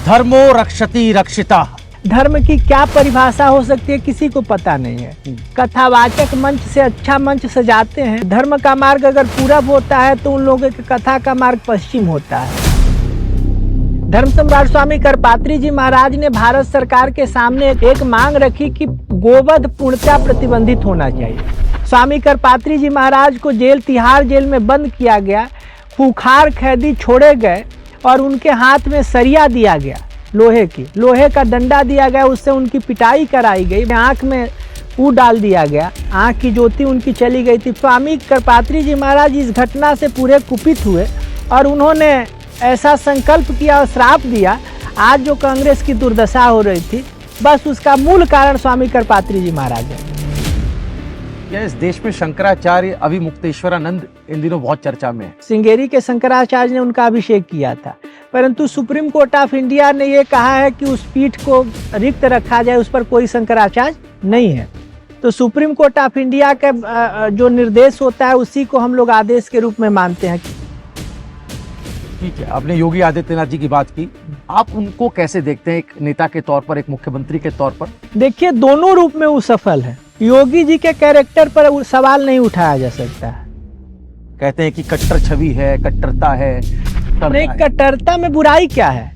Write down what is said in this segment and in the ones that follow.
धर्मो रक्षति रक्षिता। धर्म की क्या परिभाषा हो सकती है किसी को पता नहीं है। कथावाचक मंच से अच्छा मंच सजाते हैं। धर्म का मार्ग अगर पूरब होता है तो उन लोगों की कथा का मार्ग पश्चिम होता है। धर्म सम्राट स्वामी करपात्री जी महाराज ने भारत सरकार के सामने एक मांग रखी कि गोवध पूर्णतः प्रतिबंधित होना चाहिए। स्वामी करपात्री जी महाराज को तिहाड़ जेल में बंद किया गया। खूंखार कैदी छोड़े गए और उनके हाथ में सरिया दिया गया, लोहे का डंडा दिया गया, उससे उनकी पिटाई कराई गई। आंख में डाल दिया गया, आंख की ज्योति उनकी चली गई थी। स्वामी करपात्री जी महाराज इस घटना से पूरे कुपित हुए और उन्होंने ऐसा संकल्प किया और श्राप दिया। आज जो कांग्रेस की दुर्दशा हो रही थी, बस उसका मूल कारण स्वामी करपात्री जी महाराज है। क्या इस देश में शंकराचार्य अभिमुक्तेश्वरानंद इन दिनों बहुत चर्चा में है? श्रृंगेरी के शंकराचार्य ने उनका अभिषेक किया था, परंतु सुप्रीम कोर्ट ऑफ इंडिया ने ये कहा है कि उस पीठ को रिक्त रखा जाए, उस पर कोई शंकराचार्य नहीं है। तो सुप्रीम कोर्ट ऑफ इंडिया का जो निर्देश होता है उसी को हम लोग आदेश के रूप में मानते हैं। ठीक है, आपने योगी आदित्यनाथ जी की बात की, आप उनको कैसे देखते हैं एक नेता के तौर पर, एक मुख्यमंत्री के तौर पर? देखिए, दोनों रूप में वो सफल है। योगी जी के कैरेक्टर पर सवाल नहीं उठाया जा सकता है। कहते हैं कि कट्टर छवि है, कट्टरता है। नहीं, कट्टरता में बुराई क्या है?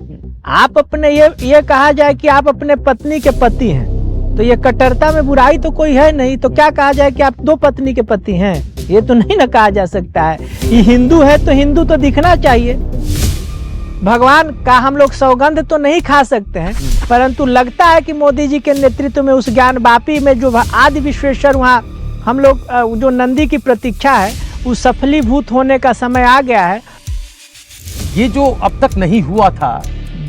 आप अपने ये कहा जाए कि आप अपने पत्नी के पति हैं, तो ये कट्टरता में बुराई तो कोई है नहीं। तो क्या कहा जाए कि आप दो पत्नी के पति हैं? ये तो नहीं ना कहा जा सकता है। ये हिंदू है तो हिंदू तो दिखना चाहिए। भगवान का हम लोग सौगंध तो नहीं खा सकते हैं, परंतु लगता है कि मोदी जी के नेतृत्व में उस ज्ञान वापी में जो आदि विश्वेश्वर वहाँ हम लोग जो नंदी की प्रतीक्षा है, उस सफलीभूत होने का समय आ गया है। ये जो अब तक नहीं हुआ था,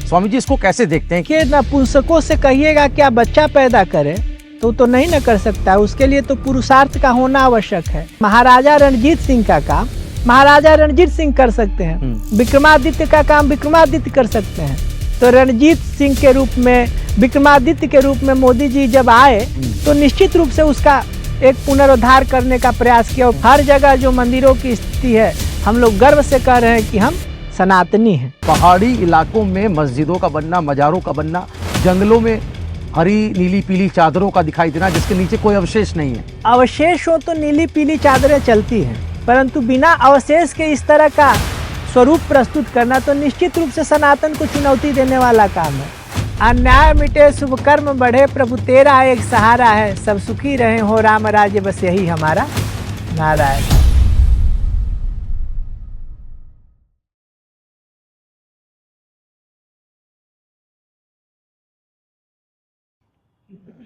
स्वामी जी इसको कैसे देखते हैं? कि नपुंसकों से कहिएगा कि आप बच्चा पैदा करें तो नहीं न कर सकता। उसके लिए तो पुरुषार्थ का होना आवश्यक है। महाराजा रणजीत सिंह का काम महाराजा रणजीत सिंह कर सकते हैं, विक्रमादित्य का काम विक्रमादित्य कर सकते हैं। तो रणजीत सिंह के रूप में, विक्रमादित्य के रूप में मोदी जी जब आए तो निश्चित रूप से उसका एक पुनरुद्धार करने का प्रयास किया। हर जगह जो मंदिरों की स्थिति है, हम लोग गर्व से कह रहे हैं कि हम सनातनी हैं। पहाड़ी इलाकों में मस्जिदों का बनना, मजारों का बनना, जंगलों में हरी नीली पीली चादरों का दिखाई देना जिसके नीचे कोई अवशेष नहीं है। अवशेष हो तो नीली पीली चादरें चलती हैं, परंतु बिना अवशेष के इस तरह का स्वरूप प्रस्तुत करना तो निश्चित रूप से सनातन को चुनौती देने वाला काम है। अन्याय मिटे शुभ कर्म बढ़े, प्रभु तेरा एक सहारा है, सब सुखी रहे हो राम राज्य, बस यही हमारा नारा है।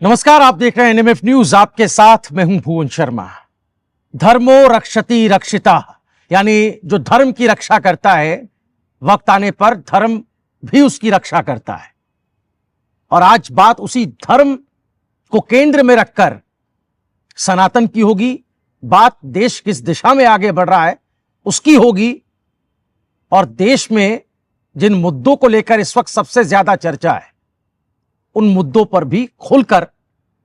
नमस्कार, आप देख रहे हैं एनएमएफ न्यूज, आपके साथ मैं हूं भुवन शर्मा। धर्मो रक्षति रक्षिता, यानी जो धर्म की रक्षा करता है, वक्त आने पर धर्म भी उसकी रक्षा करता है। और आज बात उसी धर्म को केंद्र में रखकर सनातन की होगी। बात देश किस दिशा में आगे बढ़ रहा है उसकी होगी, और देश में जिन मुद्दों को लेकर इस वक्त सबसे ज्यादा चर्चा है, उन मुद्दों पर भी खुलकर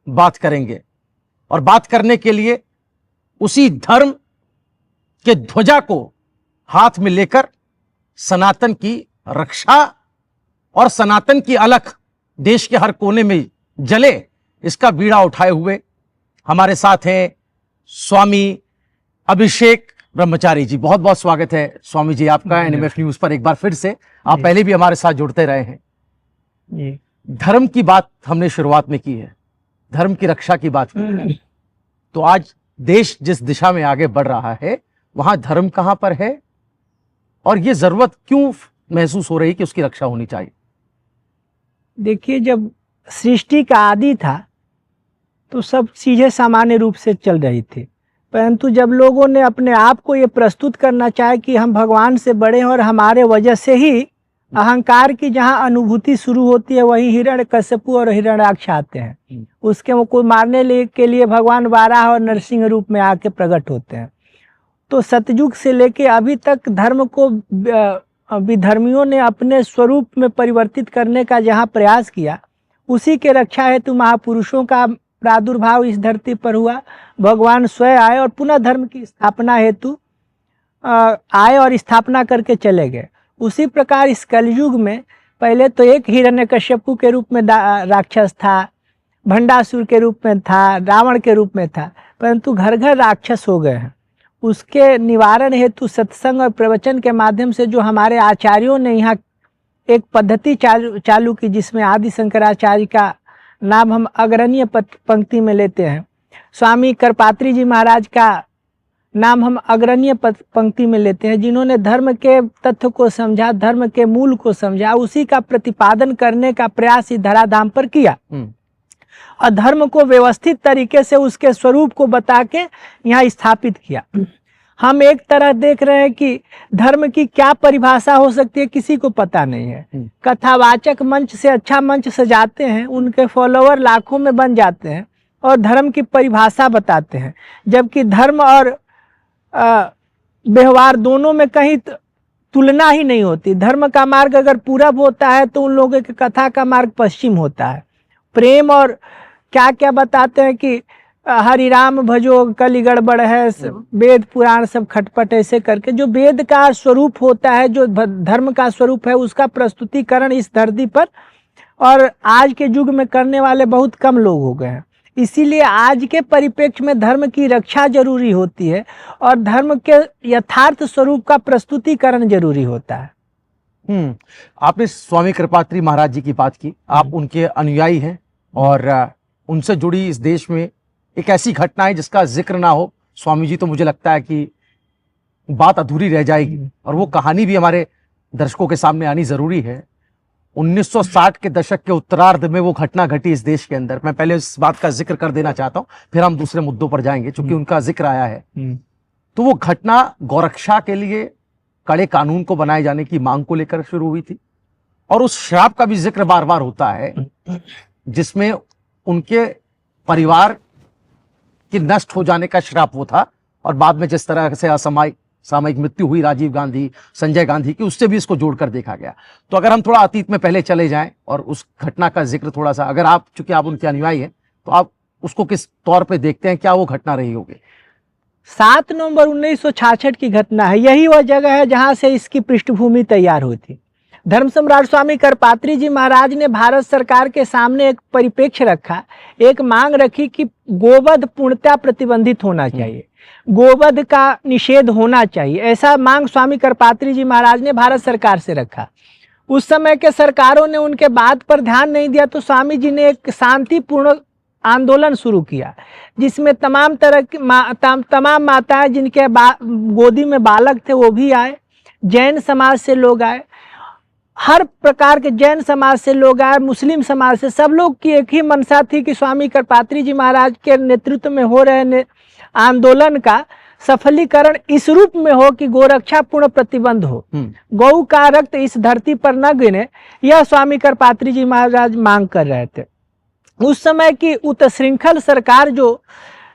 बात करेंगे। और बात करने के लिए उसी धर्म के ध्वजा को हाथ में लेकर सनातन की रक्षा और सनातन की अलख देश के हर कोने में जले, इसका बीड़ा उठाए हुए हमारे साथ हैं स्वामी अभिषेक ब्रह्मचारी जी। बहुत बहुत स्वागत है स्वामी जी आपका एनएमएफ न्यूज पर एक बार फिर से। आप पहले भी हमारे साथ जुड़ते रहे हैं। धर्म की बात हमने शुरुआत में की है, धर्म की रक्षा की बात की, तो आज देश जिस दिशा में आगे बढ़ रहा है वहां धर्म कहां पर है और ये जरूरत क्यों महसूस हो रही कि उसकी रक्षा होनी चाहिए? देखिए, जब सृष्टि का आदि था तो सब चीजें सामान्य रूप से चल रही थी, परंतु जब लोगों ने अपने आप को ये प्रस्तुत करना चाहे कि हम भगवान से बड़े हैं और हमारे वजह से ही अहंकार की जहाँ अनुभूति शुरू होती है वहीं हिरण्यकश्यपु और हिरण्याक्ष आते हैं। उसके को मारने के लिए भगवान वाराह और नरसिंह रूप में आके प्रकट होते हैं। तो सतयुग से लेके अभी तक धर्म को विधर्मियों ने अपने स्वरूप में परिवर्तित करने का जहाँ प्रयास किया, उसी के रक्षा हेतु महापुरुषों का प्रादुर्भाव इस धरती पर हुआ। भगवान स्वयं आए और पुनः धर्म की स्थापना हेतु आए और स्थापना करके चले गए। उसी प्रकार इस कलयुग में पहले तो एक हिरण्यकश्यपु के रूप में राक्षस था, भंडासुर के रूप में था, रावण के रूप में था, परंतु घर घर राक्षस हो गए हैं। उसके निवारण हेतु सत्संग और प्रवचन के माध्यम से जो हमारे आचार्यों ने यहाँ एक पद्धति चालू की, जिसमें आदि शंकराचार्य का नाम हम अग्रणीय पंक्ति में लेते हैं, स्वामी करपात्री जी महाराज का नाम हम अग्रणीय पंक्ति में लेते हैं, जिन्होंने धर्म के तथ्य को समझा, धर्म के मूल को समझा, उसी का प्रतिपादन करने का प्रयास इस धराधाम पर किया और धर्म को व्यवस्थित तरीके से उसके स्वरूप को बता के यहाँ स्थापित किया। हम एक तरह देख रहे हैं कि धर्म की क्या परिभाषा हो सकती है किसी को पता नहीं है। कथावाचक मंच से अच्छा मंच सजाते हैं, उनके फॉलोअर लाखों में बन जाते हैं और धर्म की परिभाषा बताते हैं, जबकि धर्म और व्यवहार दोनों में कहीं तुलना ही नहीं होती। धर्म का मार्ग अगर पूरब होता है तो उन लोगों की कथा का मार्ग पश्चिम होता है। प्रेम और क्या क्या बताते हैं कि हरि राम भजो कली गड़बड़ है, वेद पुराण सब खटपट, ऐसे करके जो वेद का स्वरूप होता है, जो धर्म का स्वरूप है, उसका प्रस्तुतिकरण इस धरती पर और आज के युग में करने वाले बहुत कम लोग हो गए हैं। इसीलिए आज के परिप्रेक्ष्य में धर्म की रक्षा जरूरी होती है और धर्म के यथार्थ स्वरूप का प्रस्तुतिकरण जरूरी होता है। आपने स्वामी कृपात्री महाराज जी की बात की, आप उनके अनुयायी हैं और उनसे जुड़ी इस देश में एक ऐसी घटना है जिसका जिक्र ना हो स्वामी जी तो मुझे लगता है कि बात अधूरी रह जाएगी और वो कहानी भी हमारे दर्शकों के सामने आनी जरूरी है। 1960 के दशक के उत्तरार्ध में वो घटना घटी इस देश के अंदर। मैं पहले इस बात का जिक्र कर देना चाहता हूं, फिर हम दूसरे मुद्दों पर जाएंगे चूंकि उनका जिक्र आया है। तो वो घटना गौरक्षा के लिए कड़े कानून को बनाए जाने की मांग को लेकर शुरू हुई थी और उस श्राप का भी जिक्र बार बार होता है जिसमें उनके परिवार के नष्ट हो जाने का श्राप वो था और बाद में जिस तरह से सामयिक मृत्यु हुई राजीव गांधी, संजय गांधी की, उससे भी इसको जोड़कर देखा गया। तो अगर हम थोड़ा अतीत में पहले चले जाएं और उस घटना का जिक्र थोड़ा सा, अगर आप चूंकि आप उनके अनुयायी हैं तो आप उसको किस तौर पे देखते हैं, क्या वो घटना रही होगी? 7 नवंबर 1966 की घटना है। यही वह जगह है जहां से इसकी पृष्ठभूमि तैयार हुई थी। धर्म सम्राट स्वामी करपात्री जी महाराज ने भारत सरकार के सामने एक परिप्रेक्ष्य रखा, एक मांग रखी कि गोवध पूर्णतः प्रतिबंधित होना चाहिए, गोवध का निषेध होना चाहिए। ऐसा मांग स्वामी करपात्री जी महाराज ने भारत सरकार से रखा। उस समय के सरकारों ने उनके बात पर ध्यान नहीं दिया तो स्वामी जी ने एक शांतिपूर्ण आंदोलन शुरू किया जिसमें तमाम तरह की तमाम माताएं जिनके गोदी में बालक थे वो भी आए, जैन समाज से लोग आए, हर प्रकार के जैन समाज से लोग आए, मुस्लिम समाज से, सब लोग की एक ही मंशा थी कि स्वामी करपात्री जी महाराज के नेतृत्व में हो रहे आंदोलन का सफलीकरण इस रूप में हो कि गोरक्षा पूर्ण प्रतिबंध हो, गौ का रक्त इस धरती पर न गिरे, यह स्वामी करपात्री जी महाराज मांग कर रहे थे। उस समय की उत्श्रृंखल सरकार जो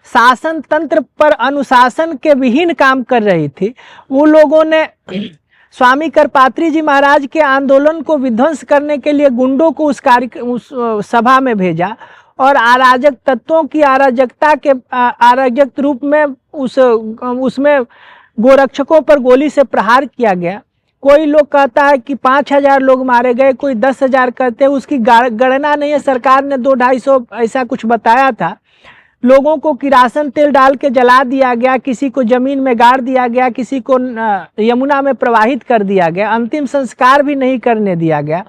शासन तंत्र पर अनुशासन के विहीन काम कर रही थी, वो लोगों ने स्वामी करपात्री जी महाराज के आंदोलन को विध्वंस करने के लिए गुंडों को उस सभा में भेजा और अराजक तत्वों की अराजक रूप में उसमें गोरक्षकों पर गोली से प्रहार किया गया। कोई लोग कहता है कि 5000 लोग मारे गए, कोई 10,000 कहते हैं, उसकी गणना नहीं है, सरकार ने 200-250 ऐसा कुछ बताया था। लोगों को किरासन तेल डाल के जला दिया गया, किसी को जमीन में गाड़ दिया गया, किसी को यमुना में प्रवाहित कर दिया गया, अंतिम संस्कार भी नहीं करने दिया गया।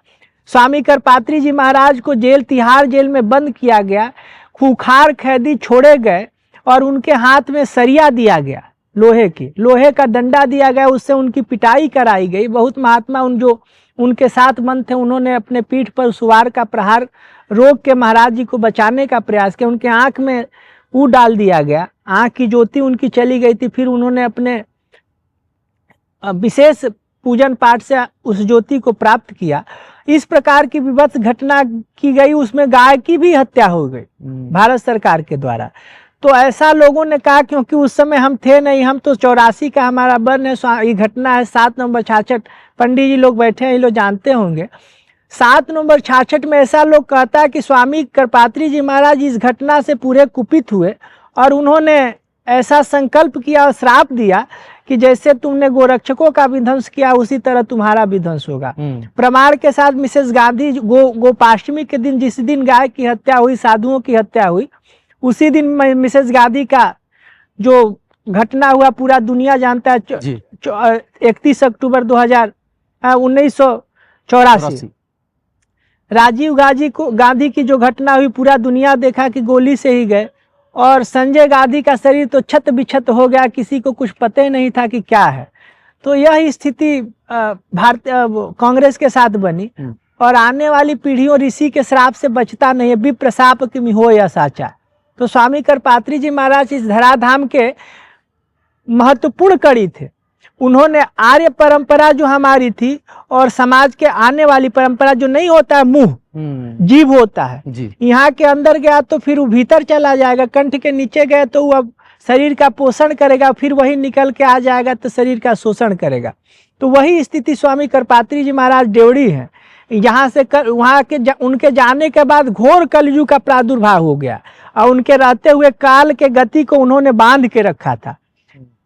स्वामी करपात्री जी महाराज को तिहाड़ जेल में बंद किया गया, खूंखार कैदी छोड़े गए और उनके हाथ में सरिया दिया गया, लोहे का डंडा दिया गया, उससे उनकी पिटाई कराई गई। बहुत महात्मा जो उनके साथ मन थे उन्होंने अपने पीठ पर सुवार का प्रहार रोक के महाराज जी को बचाने का प्रयास किया। उनके आंख में डाल दिया गया, आंख की ज्योति उनकी चली गई थी। फिर उन्होंने अपने विशेष पूजन पाठ से उस ज्योति को प्राप्त किया। इस प्रकार की विभत्स घटना की गई, उसमें गाय की भी हत्या हो गई भारत सरकार के द्वारा। तो ऐसा लोगों ने कहा, क्योंकि उस समय हम थे नहीं, हम तो 84 का हमारा बर्न है, ये घटना है 7 नवंबर 66, पंडित जी लोग बैठे हैं, ये लोग जानते होंगे। 7 नवंबर 66 में ऐसा लोग कहता है कि स्वामी करपात्री जी महाराज इस घटना से पूरे कुपित हुए और उन्होंने ऐसा संकल्प किया और श्राप दिया कि जैसे तुमने गोरक्षकों का विध्वंस किया उसी तरह तुम्हारा विध्वंस होगा। प्रमाण के साथ मिसेस गांधी गोपाष्टमी के दिन, जिस दिन गाय की हत्या हुई, साधुओं की हत्या हुई, उसी दिन मिसेस गांधी का जो घटना हुआ पूरा दुनिया जानता है। 31 अक्टूबर 1984 राजीव गांधी की जो घटना हुई, पूरा दुनिया देखा कि गोली से ही गए, और संजय गांधी का शरीर तो छत बिछत हो गया, किसी को कुछ पता ही नहीं था कि क्या है। तो यह स्थिति कांग्रेस के साथ बनी, और आने वाली पीढ़ियों ऋषि के श्राप से बचता नहीं है, विप्र शाप किमि हो या साचा। तो स्वामी करपात्री जी महाराज इस धराधाम के महत्वपूर्ण कड़ी थे। उन्होंने आर्य परंपरा जो हमारी थी और समाज के आने वाली परंपरा, जो नहीं होता है मुंह, जीभ होता है, यहाँ के अंदर गया तो फिर वो भीतर चला जाएगा, कंठ के नीचे गए तो वो अब शरीर का पोषण करेगा, फिर वही निकल के आ जाएगा तो शरीर का शोषण करेगा। तो वही स्थिति स्वामी करपात्री जी महाराज डेवढ़ी हैं। यहाँ से वहाँ के उनके जाने के बाद घोर कलयुग का प्रादुर्भाव हो गया, और उनके रहते हुए काल के गति को उन्होंने बांध के रखा था।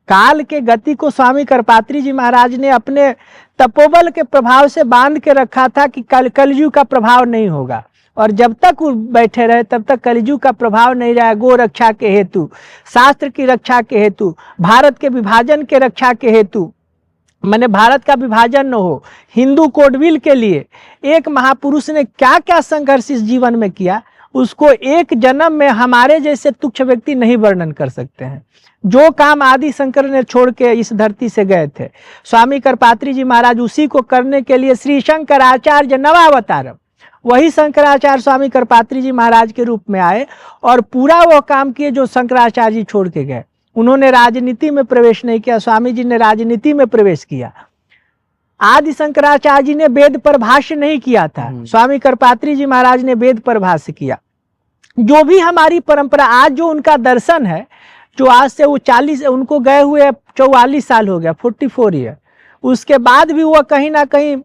काल के गति को स्वामी करपात्री जी महाराज ने अपने तपोबल के प्रभाव से बांध के रखा था कि कलयुग का प्रभाव नहीं होगा, और जब तक वो बैठे रहे तब तक कलयुग का प्रभाव नहीं रहा। गो रक्षा के हेतु, शास्त्र की रक्षा के हेतु, भारत के विभाजन के रक्षा के हेतु, मैंने भारत का विभाजन न हो, हिंदू कोडविल के लिए एक महापुरुष ने क्या क्या संघर्ष इस जीवन में किया, उसको एक जन्म में हमारे जैसे तुच्छ व्यक्ति नहीं वर्णन कर सकते हैं। जो काम आदि शंकर ने छोड़ के इस धरती से गए थे, स्वामी करपात्री जी महाराज उसी को करने के लिए श्री शंकराचार्य नवावतारम, वही शंकराचार्य स्वामी करपात्री जी महाराज के रूप में आए और पूरा वो काम किए जो शंकराचार्य जी छोड़ के गए। उन्होंने राजनीति में प्रवेश नहीं किया, स्वामी जी ने राजनीति में प्रवेश किया। आदि शंकराचार्य जी ने वेद पर भाष्य नहीं किया था, स्वामी करपात्री जी महाराज ने वेद पर भाष्य किया। जो भी हमारी परंपरा, आज जो उनका दर्शन है, जो आज से वो 40, उनको गए हुए 44 साल हो गया, 44 ईयर, उसके बाद भी वो कहीं ना कहीं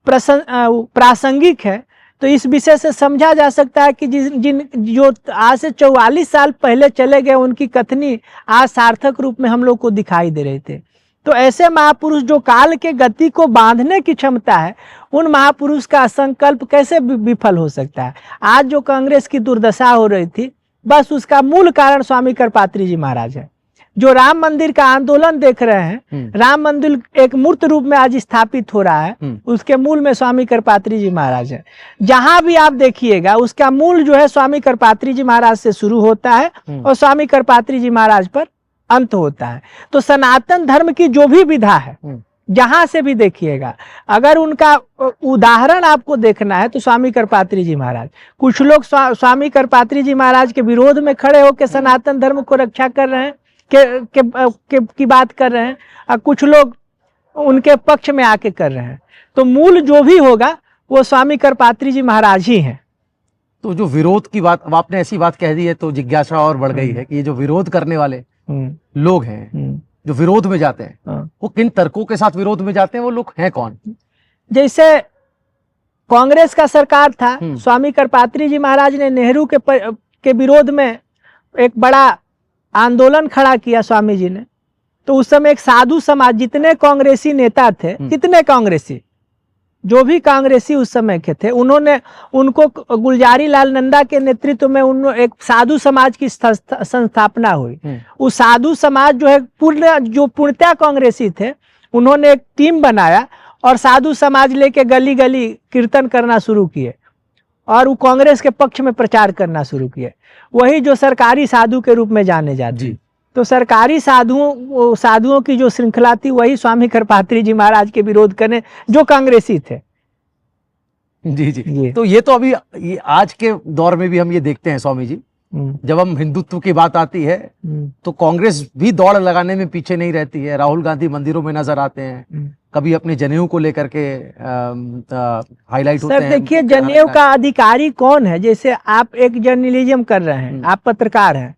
प्रासंगिक है। तो इस विषय से समझा जा सकता है कि जो आज से 44 साल पहले चले गए, उनकी कथनी आज सार्थक रूप में हम लोग को दिखाई दे रहे थे। तो ऐसे महापुरुष जो काल के गति को बांधने की क्षमता है, उन महापुरुष का संकल्प कैसे विफल हो सकता है। आज जो कांग्रेस की दुर्दशा हो रही थी, बस उसका मूल कारण स्वामी करपात्री जी महाराज है। जो राम मंदिर का आंदोलन देख रहे हैं, राम मंदिर एक मूर्त रूप में आज स्थापित हो रहा है, उसके मूल में स्वामी करपात्री जी महाराज है। जहां भी आप देखिएगा उसका मूल जो है स्वामी करपात्री जी महाराज से शुरू होता है और स्वामी करपात्री जी महाराज पर अंत होता है। तो सनातन धर्म की जो भी विधा है, जहां से भी देखिएगा, अगर उनका उदाहरण आपको देखना है तो स्वामी करपात्री जी महाराज। कुछ लोग स्वामी करपात्री जी महाराज के विरोध में खड़े होकर सनातन धर्म को रक्षा कर रहे हैं, की बात कर रहे हैं, और कुछ लोग उनके पक्ष में आके कर रहे हैं। तो मूल जो भी होगा वो स्वामी करपात्री जी महाराज ही हैं। तो जो विरोध की बात, अब आपने ऐसी बात कह दी है तो जिज्ञासा और बढ़ गई है कि ये जो विरोध करने वाले लोग हैं, जो विरोध में जाते हैं, वो किन तर्कों के साथ विरोध में जाते हैं, वो लोग हैं कौन? जैसे कांग्रेस का सरकार था, स्वामी करपात्री जी महाराज ने नेहरू के विरोध में एक बड़ा आंदोलन खड़ा किया स्वामी जी ने। तो उस समय एक साधु समाज, जितने कांग्रेसी नेता थे, कितने कांग्रेसी, जो भी कांग्रेसी उस समय के थे, उन्होंने उनको गुलजारी लाल नंदा के नेतृत्व में एक साधु समाज की संस्थापना हुई। उस साधु समाज जो है पूर्णतः कांग्रेसी थे, उन्होंने एक टीम बनाया और साधु समाज लेके गली गली कीर्तन करना शुरू किए और वो कांग्रेस के पक्ष में प्रचार करना शुरू किए। वही जो सरकारी साधु के रूप में जाने जाते। तो सरकारी साधुओं की जो श्रृंखला थी, वही स्वामी करपात्री जी महाराज के विरोध करने जो कांग्रेसी थे। जी। तो ये तो अभी ये आज के दौर में भी हम ये देखते हैं स्वामी जी, जब हम हिंदुत्व की बात आती है तो कांग्रेस भी दौड़ लगाने में पीछे नहीं रहती है। राहुल गांधी मंदिरों में नजर आते हैं, कभी अपने जनेऊ को लेकर के हाईलाइट होते हैं। सर देखिए, जनेऊ का अधिकारी कौन है? जैसे आप एक जर्नलिज्म कर रहे हैं, आप पत्रकार हैं,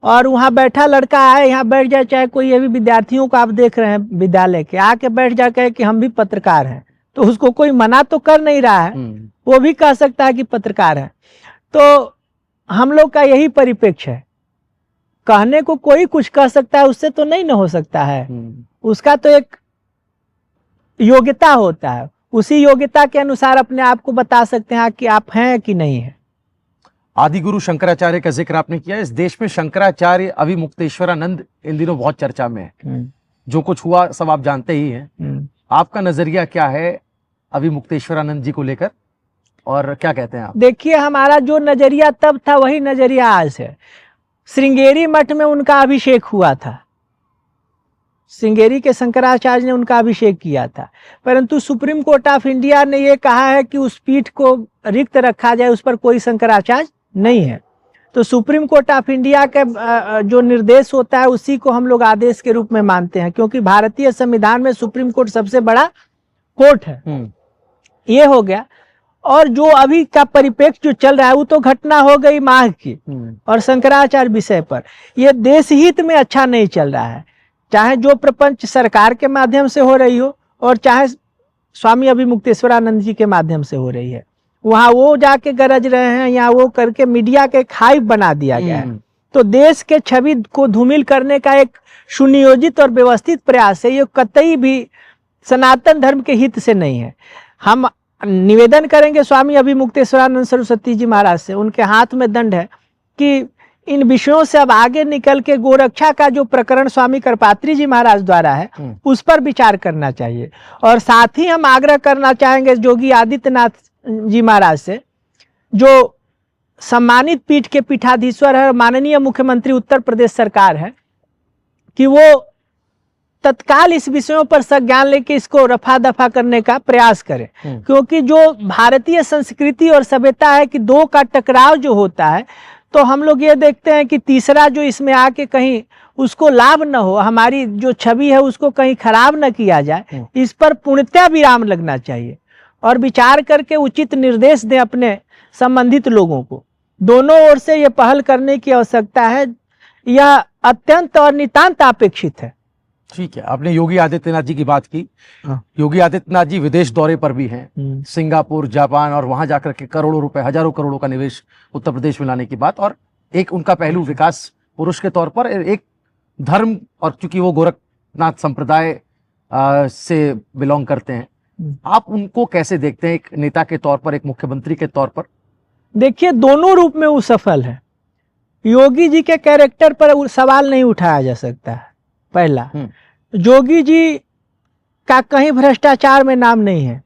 और वहाँ बैठा लड़का है, यहाँ बैठ जाए, चाहे कोई ये भी विद्यार्थियों को आप देख रहे हैं विद्यालय के, आके बैठ जा कहे कि हम भी पत्रकार हैं, तो उसको कोई मना तो कर नहीं रहा है, वो भी कह सकता है कि पत्रकार है। तो हम लोग का यही परिप्रेक्ष्य है। कहने को कोई कुछ कह सकता है, उससे तो नहीं न हो सकता है। उसका तो एक योग्यता होता है, उसी योग्यता के अनुसार अपने आप को बता सकते हैं कि आप हैं कि नहीं है। आदि गुरु शंकराचार्य का जिक्र आपने किया। इस देश में शंकराचार्य अभिमुक्तेश्वरानंद इन दिनों बहुत चर्चा में है। जो कुछ हुआ सब आप जानते ही हैं। आपका नजरिया क्या है अभिमुक्तेश्वरानंद जी को लेकर और क्या कहते हैं आप? देखिए, हमारा जो नजरिया तब था वही नजरिया आज है। श्रृंगेरी मठ में उनका अभिषेक हुआ था, श्रृंगेरी के शंकराचार्य ने उनका अभिषेक किया था, परंतु सुप्रीम कोर्ट ऑफ इंडिया ने यह कहा है कि उस पीठ को रिक्त रखा जाए, उस पर कोई शंकराचार्य नहीं है। तो सुप्रीम कोर्ट ऑफ इंडिया का जो निर्देश होता है उसी को हम लोग आदेश के रूप में मानते हैं, क्योंकि भारतीय संविधान में सुप्रीम कोर्ट सबसे बड़ा कोर्ट है। ये हो गया। और जो अभी का परिप्रेक्ष्य जो चल रहा है वो तो घटना हो गई माघ की और शंकराचार्य विषय पर, यह देश हित में अच्छा नहीं चल रहा है। चाहे जो प्रपंच सरकार के माध्यम से हो रही हो और चाहे स्वामी अभिमुक्तेश्वरानंद जी के माध्यम से हो रही है, वहां वो जाके गरज रहे हैं, यहाँ वो करके मीडिया के हाइप बना दिया गया है। तो देश के छवि को धूमिल करने का एक सुनियोजित और व्यवस्थित प्रयास है। ये कतई भी सनातन धर्म के हित से नहीं है। हम निवेदन करेंगे स्वामी अभिमुक्तेश्वरानंद सरस्वती जी महाराज से, उनके हाथ में दंड है कि इन विषयों से अब आगे निकल के गोरक्षा का जो प्रकरण स्वामी करपात्री जी महाराज द्वारा है उस पर विचार करना चाहिए। और साथ ही हम आग्रह करना चाहेंगे योगी आदित्यनाथ जी महाराज से, जो सम्मानित पीठ के पीठाधीश्वर है और माननीय मुख्यमंत्री उत्तर प्रदेश सरकार है, कि वो तत्काल इस विषयों पर संज्ञान लेके इसको रफा दफा करने का प्रयास करें। क्योंकि जो भारतीय संस्कृति और सभ्यता है कि दो का टकराव जो होता है, तो हम लोग ये देखते हैं कि तीसरा जो इसमें आके कहीं उसको लाभ न हो, हमारी जो छवि है उसको कहीं खराब न किया जाए, इस पर पूर्णतः विराम लगना चाहिए और विचार करके उचित निर्देश दें अपने संबंधित लोगों को। दोनों ओर से ये पहल करने की आवश्यकता है, यह अत्यंत और नितांत अपेक्षित है। ठीक है, आपने योगी आदित्यनाथ जी की बात की। योगी आदित्यनाथ जी विदेश दौरे पर भी हैं, सिंगापुर, जापान, और वहां जाकर के करोड़ों रुपए, हजारों करोड़ों का निवेश उत्तर प्रदेश में लाने की बात। और एक उनका पहलू विकास पुरुष के तौर पर, एक धर्म, और चूंकि वो गोरखनाथ संप्रदाय से बिलोंग करते हैं, आप उनको कैसे देखते हैं एक नेता के तौर पर, एक मुख्यमंत्री के तौर पर? देखिए, दोनों रूप में वो सफल है। योगी जी के कैरेक्टर पर सवाल नहीं उठाया जा सकता है। पहला, योगी जी का कहीं भ्रष्टाचार में नाम नहीं है।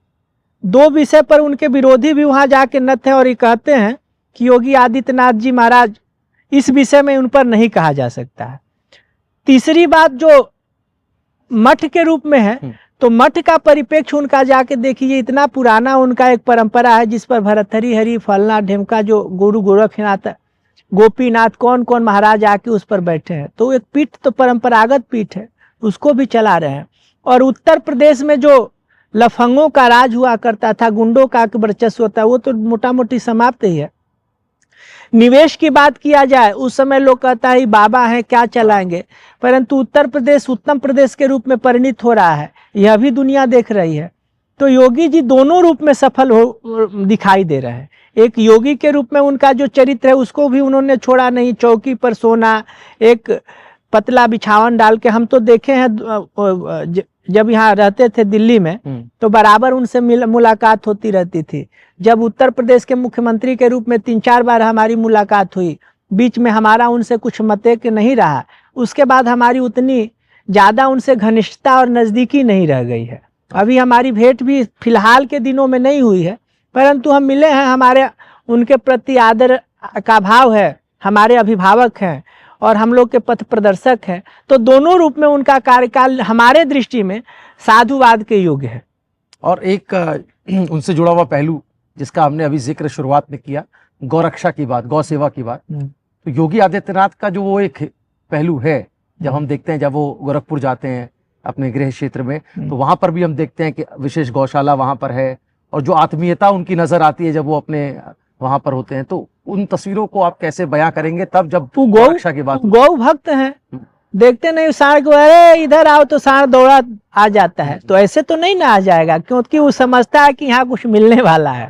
दो विषय पर उनके विरोधी भी वहां जाके नत है और ये कहते हैं कि योगी आदित्यनाथ जी महाराज इस विषय में उन पर नहीं कहा जा सकता है। तीसरी बात, जो मठ के रूप में है, तो मठ का परिप्रेक्ष्य उनका जाके देखिए, इतना पुराना उनका एक परंपरा है जिस पर भरतहरि हरि फलना ढेमका जो गुरु गोरखनाथ गोपीनाथ कौन कौन महाराज आके उस पर बैठे हैं। तो एक पीठ तो परंपरागत पीठ है, उसको भी चला रहे हैं। और उत्तर प्रदेश में जो लफंगों का राज हुआ करता था, गुंडों का वर्चस्व होता है, वो तो मोटा मोटी समाप्त ही है। निवेश की बात किया जाए, उस समय लोग कहता है बाबा हैं क्या चलाएंगे, परंतु उत्तर प्रदेश उत्तम प्रदेश के रूप में परिणित हो रहा है, यह भी दुनिया देख रही है। तो योगी जी दोनों रूप में सफल दिखाई दे रहे हैं। एक योगी के रूप में उनका जो चरित्र है उसको भी उन्होंने छोड़ा नहीं, चौकी पर सोना, एक पतला बिछावन डाल के, हम तो देखे हैं जब यहाँ रहते थे दिल्ली में, तो बराबर उनसे मुलाकात होती रहती थी। जब उत्तर प्रदेश के मुख्यमंत्री के रूप में 3-4 बार हमारी मुलाकात हुई, बीच में हमारा उनसे कुछ मतैक नहीं रहा, उसके बाद हमारी उतनी ज़्यादा उनसे घनिष्ठता और नज़दीकी नहीं रह गई है। अभी हमारी भेंट भी फिलहाल के दिनों में नहीं हुई है, परंतु हम मिले हैं, हमारे उनके प्रति आदर का भाव है, हमारे अभिभावक हैं और हम लोग के पथ प्रदर्शक हैं। तो दोनों रूप में उनका कार्यकाल हमारे दृष्टि में साधुवाद के योग्य है। और एक उनसे जुड़ा हुआ पहलू जिसका हमने अभी जिक्र शुरुआत में किया, गौरक्षा की बात, गौ सेवा की बात, तो योगी आदित्यनाथ का जो वो एक पहलू है, जब हम देखते हैं जब वो गोरखपुर जाते हैं अपने गृह क्षेत्र में, तो वहां पर भी हम देखते हैं कि विशेष गौशाला वहां पर है, और जो आत्मीयता उनकी नजर आती है जब वो अपने वहां पर होते हैं। तो उन तस्वीरों को आप कैसे बयां करेंगे तब जब गौरक्षा की बात? गौ भक्त हैं, देखते नहीं सांड को, अरे इधर आओ तो सांड दौड़ा आ जाता है, तो ऐसे तो नहीं ना आ जाएगा, क्योंकि वो समझता है कि यहाँ कुछ मिलने वाला है,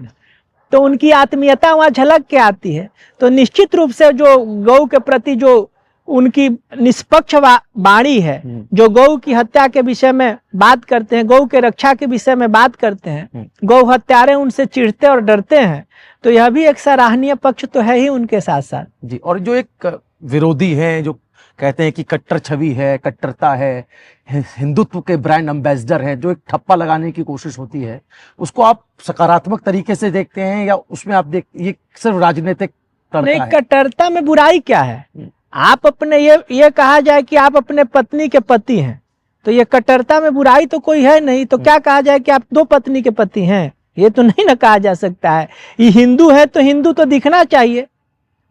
तो उनकी आत्मीयता वहाँ झलक के आती है। तो निश्चित रूप से जो गौ के प्रति जो उनकी निष्पक्ष वाणी है, जो गौ की हत्या के विषय में बात करते हैं, गौ के रक्षा के विषय में बात करते हैं, गौ हत्यारे उनसे चिढ़ते और डरते हैं, तो यह भी एक सराहनीय पक्ष तो है ही उनके साथ साथ जी। और जो एक विरोधी हैं, जो कहते हैं कि कट्टर छवि है, कट्टरता है, हिंदुत्व के ब्रांड एम्बेसडर है, जो एक ठप्पा लगाने की कोशिश होती है, उसको आप सकारात्मक तरीके से देखते हैं या उसमें आप ये सिर्फ राजनीतिक नहीं? कट्टरता में बुराई क्या है? आप अपने ये कहा जाए कि आप अपने पत्नी के पति हैं, तो ये कट्टरता में बुराई तो कोई है नहीं। तो क्या कहा जाए कि आप 2 पत्नी के पति हैं? ये तो नहीं ना कहा जा सकता है। ये हिंदू है तो हिंदू तो दिखना चाहिए,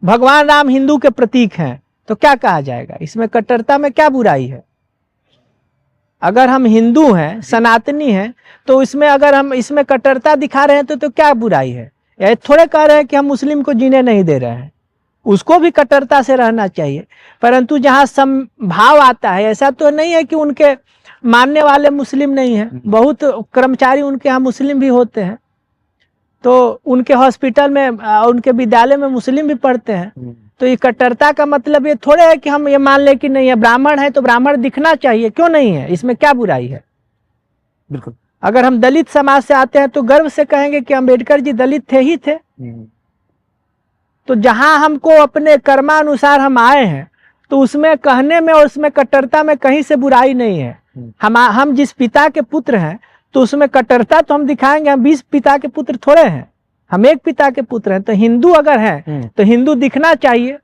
भगवान राम हिंदू के प्रतीक हैं, तो क्या कहा जाएगा? इसमें कट्टरता में क्या बुराई है? अगर हम हिंदू हैं, सनातनी हैं, तो इसमें अगर हम इसमें कट्टरता दिखा रहे हैं तो क्या बुराई है? ये थोड़े कह रहे हैं कि हम मुस्लिम को जीने नहीं दे रहे हैं, उसको भी कट्टरता से रहना चाहिए। परंतु जहाँ समभाव आता है, ऐसा तो नहीं है कि उनके मानने वाले मुस्लिम नहीं है, बहुत कर्मचारी उनके यहाँ मुस्लिम भी होते हैं, तो उनके हॉस्पिटल में, उनके विद्यालय में मुस्लिम भी पढ़ते हैं। तो ये कट्टरता का मतलब ये थोड़े है कि हम ये मान ले कि नहीं है, ब्राह्मण है तो ब्राह्मण दिखना चाहिए, क्यों नहीं है? इसमें क्या बुराई है? बिल्कुल। अगर हम दलित समाज से आते हैं तो गर्व से कहेंगे कि अम्बेडकर जी दलित थे ही थे। तो जहां हमको अपने कर्मानुसार हम आए हैं, तो उसमें कहने में और उसमें कट्टरता में कहीं से बुराई नहीं है। हम जिस पिता के पुत्र हैं, तो उसमें कट्टरता तो हम दिखाएंगे, हम 20 पिता के पुत्र थोड़े हैं, हम एक पिता के पुत्र हैं। तो हिंदू अगर हैं तो हिंदू दिखना चाहिए।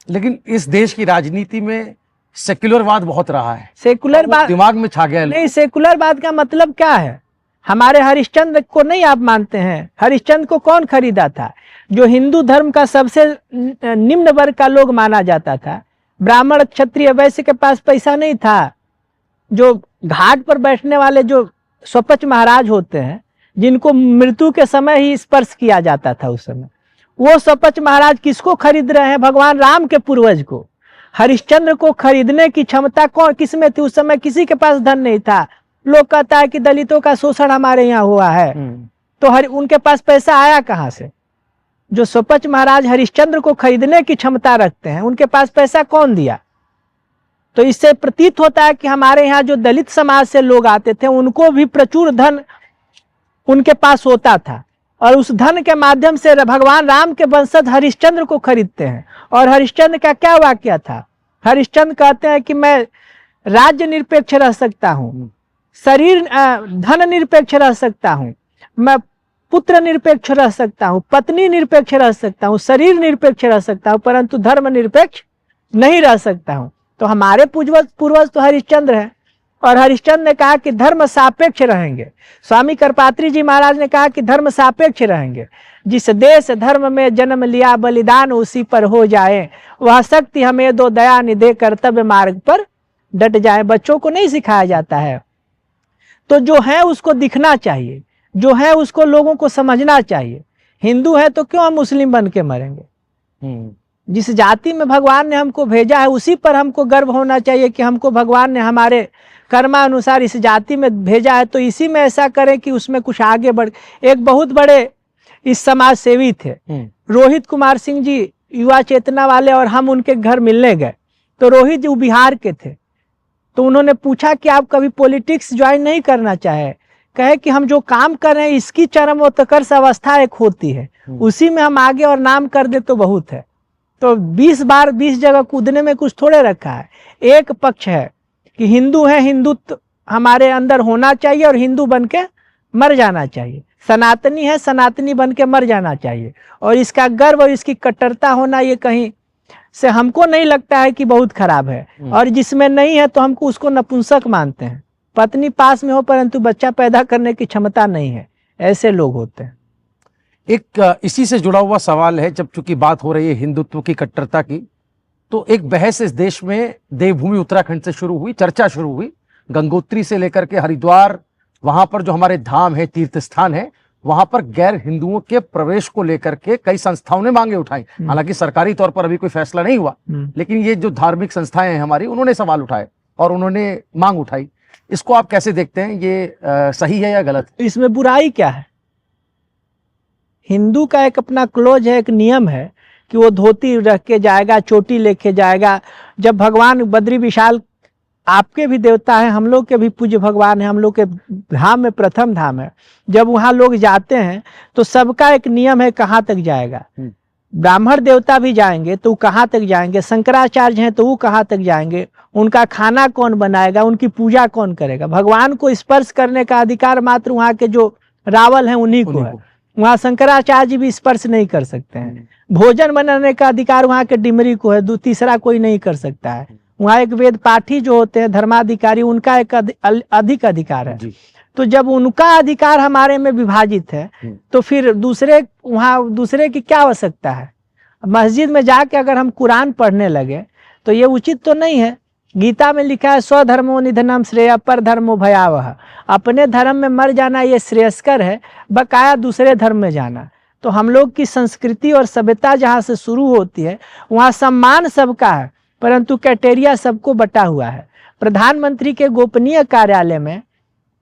लेकिन इस देश की राजनीति में सेक्युलरवाद बहुत रहा है, सेकुलरवाद दिमाग में छा गया। नहीं, सेकुलरवाद का मतलब क्या है? हमारे हरिश्चंद्र को नहीं आप मानते हैं? हरिश्चंद्र को कौन खरीदा था? जो हिंदू धर्म का सबसे निम्न वर्ग का लोग माना जाता था, ब्राह्मण क्षत्रिय वैश्य के पास पैसा नहीं था। जो घाट पर बैठने वाले जो स्वपच महाराज होते हैं, जिनको मृत्यु के समय ही स्पर्श किया जाता था उस समय, वो स्वपच महाराज किसको खरीद रहे हैं? भगवान राम के पूर्वज को। हरिश्चंद्र को खरीदने की क्षमता कौन किस में थी? उस समय किसी के पास धन नहीं था। लोग कहता है कि दलितों का शोषण हमारे यहाँ हुआ है, तो उनके पास पैसा आया कहाँ से? जो स्वपच महाराज हरिश्चंद्र को खरीदने की क्षमता रखते हैं, उनके पास पैसा कौन दिया? तो इससे प्रतीत होता है कि हमारे यहाँ जो दलित समाज से लोग आते थे, उनको भी प्रचुर धन उनके पास होता था, और उस धन के माध्यम से भगवान राम के वंशज हरिश्चंद्र को खरीदते हैं। और हरिश्चंद्र का क्या वाक्य था? हरिश्चंद्र कहते हैं कि मैं राज्य निरपेक्ष रह सकता हूँ, शरीर धन निरपेक्ष रह सकता हूँ, मैं पुत्र निरपेक्ष रह सकता हूँ, पत्नी निरपेक्ष रह सकता हूँ, शरीर निरपेक्ष रह सकता हूँ, परंतु धर्म निरपेक्ष नहीं रह सकता हूँ। तो हमारे पूर्वज तो हरिश्चंद्र हैं, और हरिश्चंद्र ने कहा कि धर्म सापेक्ष रहेंगे। स्वामी करपात्री जी महाराज ने कहा कि धर्म सापेक्ष रहेंगे। जिस देश धर्म में जन्म लिया बलिदान उसी पर हो जाए, वह शक्ति हमें दो दया निधे कर्तव्य मार्ग पर डट जाए। बच्चों को नहीं सिखाया जाता है। तो जो है उसको दिखना चाहिए, जो है उसको लोगों को समझना चाहिए। हिंदू है तो क्यों हम मुस्लिम बन के मरेंगे? जिस जाति में भगवान ने हमको भेजा है उसी पर हमको गर्व होना चाहिए कि हमको भगवान ने हमारे कर्मानुसार इस जाति में भेजा है, तो इसी में ऐसा करें कि उसमें कुछ आगे बढ़। एक बहुत बड़े इस समाज सेवी थे रोहित कुमार सिंह जी, युवा चेतना वाले, और हम उनके घर मिलने गए। तो रोहित जी बिहार के थे, तो उन्होंने पूछा कि आप कभी पॉलिटिक्स ज्वाइन नहीं करना चाहे? कहे कि हम जो काम कर रहे हैं इसकी चरमोत्कर्ष अवस्था एक होती है, उसी में हम आगे और नाम कर दे तो बहुत है। तो 20 बार 20 जगह कूदने में कुछ थोड़े रखा है। एक पक्ष है कि हिंदू है, हिंदुत्व हमारे अंदर होना चाहिए और हिंदू बन के मर जाना चाहिए। सनातनी है, सनातनी बन के मर जाना चाहिए। और इसका गर्व और इसकी कट्टरता होना ये कहीं से हमको नहीं लगता है कि बहुत खराब है। और जिसमें नहीं है तो हमको उसको नपुंसक मानते हैं। पत्नी पास में हो परंतु बच्चा पैदा करने की क्षमता नहीं है, ऐसे लोग होते हैं। एक इसी से जुड़ा हुआ सवाल है, जब चूंकि बात हो रही है हिंदुत्व की कट्टरता की, तो एक बहस इस देश में देवभूमि उत्तराखंड से शुरू हुई, चर्चा शुरू हुई। गंगोत्री से लेकर के हरिद्वार, वहां पर जो हमारे धाम है, तीर्थ स्थान है, वहां पर गैर हिंदुओं के प्रवेश को लेकर के कई संस्थाओं ने मांगे उठाई। हालांकि सरकारी तौर पर अभी कोई फैसला नहीं हुआ, लेकिन ये जो धार्मिक संस्थाएं हैं हमारी, उन्होंने सवाल उठाए और उन्होंने मांग उठाई। इसको आप कैसे देखते हैं? ये सही है या गलत? इसमें बुराई क्या है? हिंदू का एक अपना क्लोज है, एक नियम है कि वो धोती रख के जाएगा, चोटी लेके जाएगा। जब भगवान बद्री विशाल आपके भी देवता है, हम लोग के भी पूज्य भगवान है, हम लोग के धाम में प्रथम धाम है, जब वहाँ लोग जाते हैं तो सबका एक नियम है कहाँ तक जाएगा। ब्राह्मण देवता भी जाएंगे तो वो कहाँ तक जाएंगे, शंकराचार्य हैं तो वो कहाँ तक जाएंगे, उनका खाना कौन बनाएगा, उनकी पूजा कौन करेगा। भगवान को स्पर्श करने का अधिकार मात्र वहाँ के जो रावल हैं उन्हीं को है, वहाँ शंकराचार्य जी भी स्पर्श नहीं कर सकते हैं। भोजन बनाने का अधिकार वहाँ के डिमरी को है, तीसरा कोई नहीं कर सकता है। वहाँ एक वेद पाठी जो होते हैं धर्माधिकारी, उनका एक अधिक अधिकार है। तो जब उनका अधिकार हमारे में विभाजित है तो फिर वहाँ दूसरे की क्या आवश्यकता है। मस्जिद में जाके अगर हम कुरान पढ़ने लगे तो ये उचित तो नहीं है। गीता में लिखा है स्वधर्मो निधनम श्रेय पर धर्मो भयावह, अपने धर्म में मर जाना ये श्रेयस्कर है, बकाया दूसरे धर्म में जाना। तो हम लोग की संस्कृति और सभ्यता जहाँ से शुरू होती है वहाँ सम्मान सबका है, परंतु क्राइटेरिया सबको बटा हुआ है। प्रधानमंत्री के गोपनीय कार्यालय में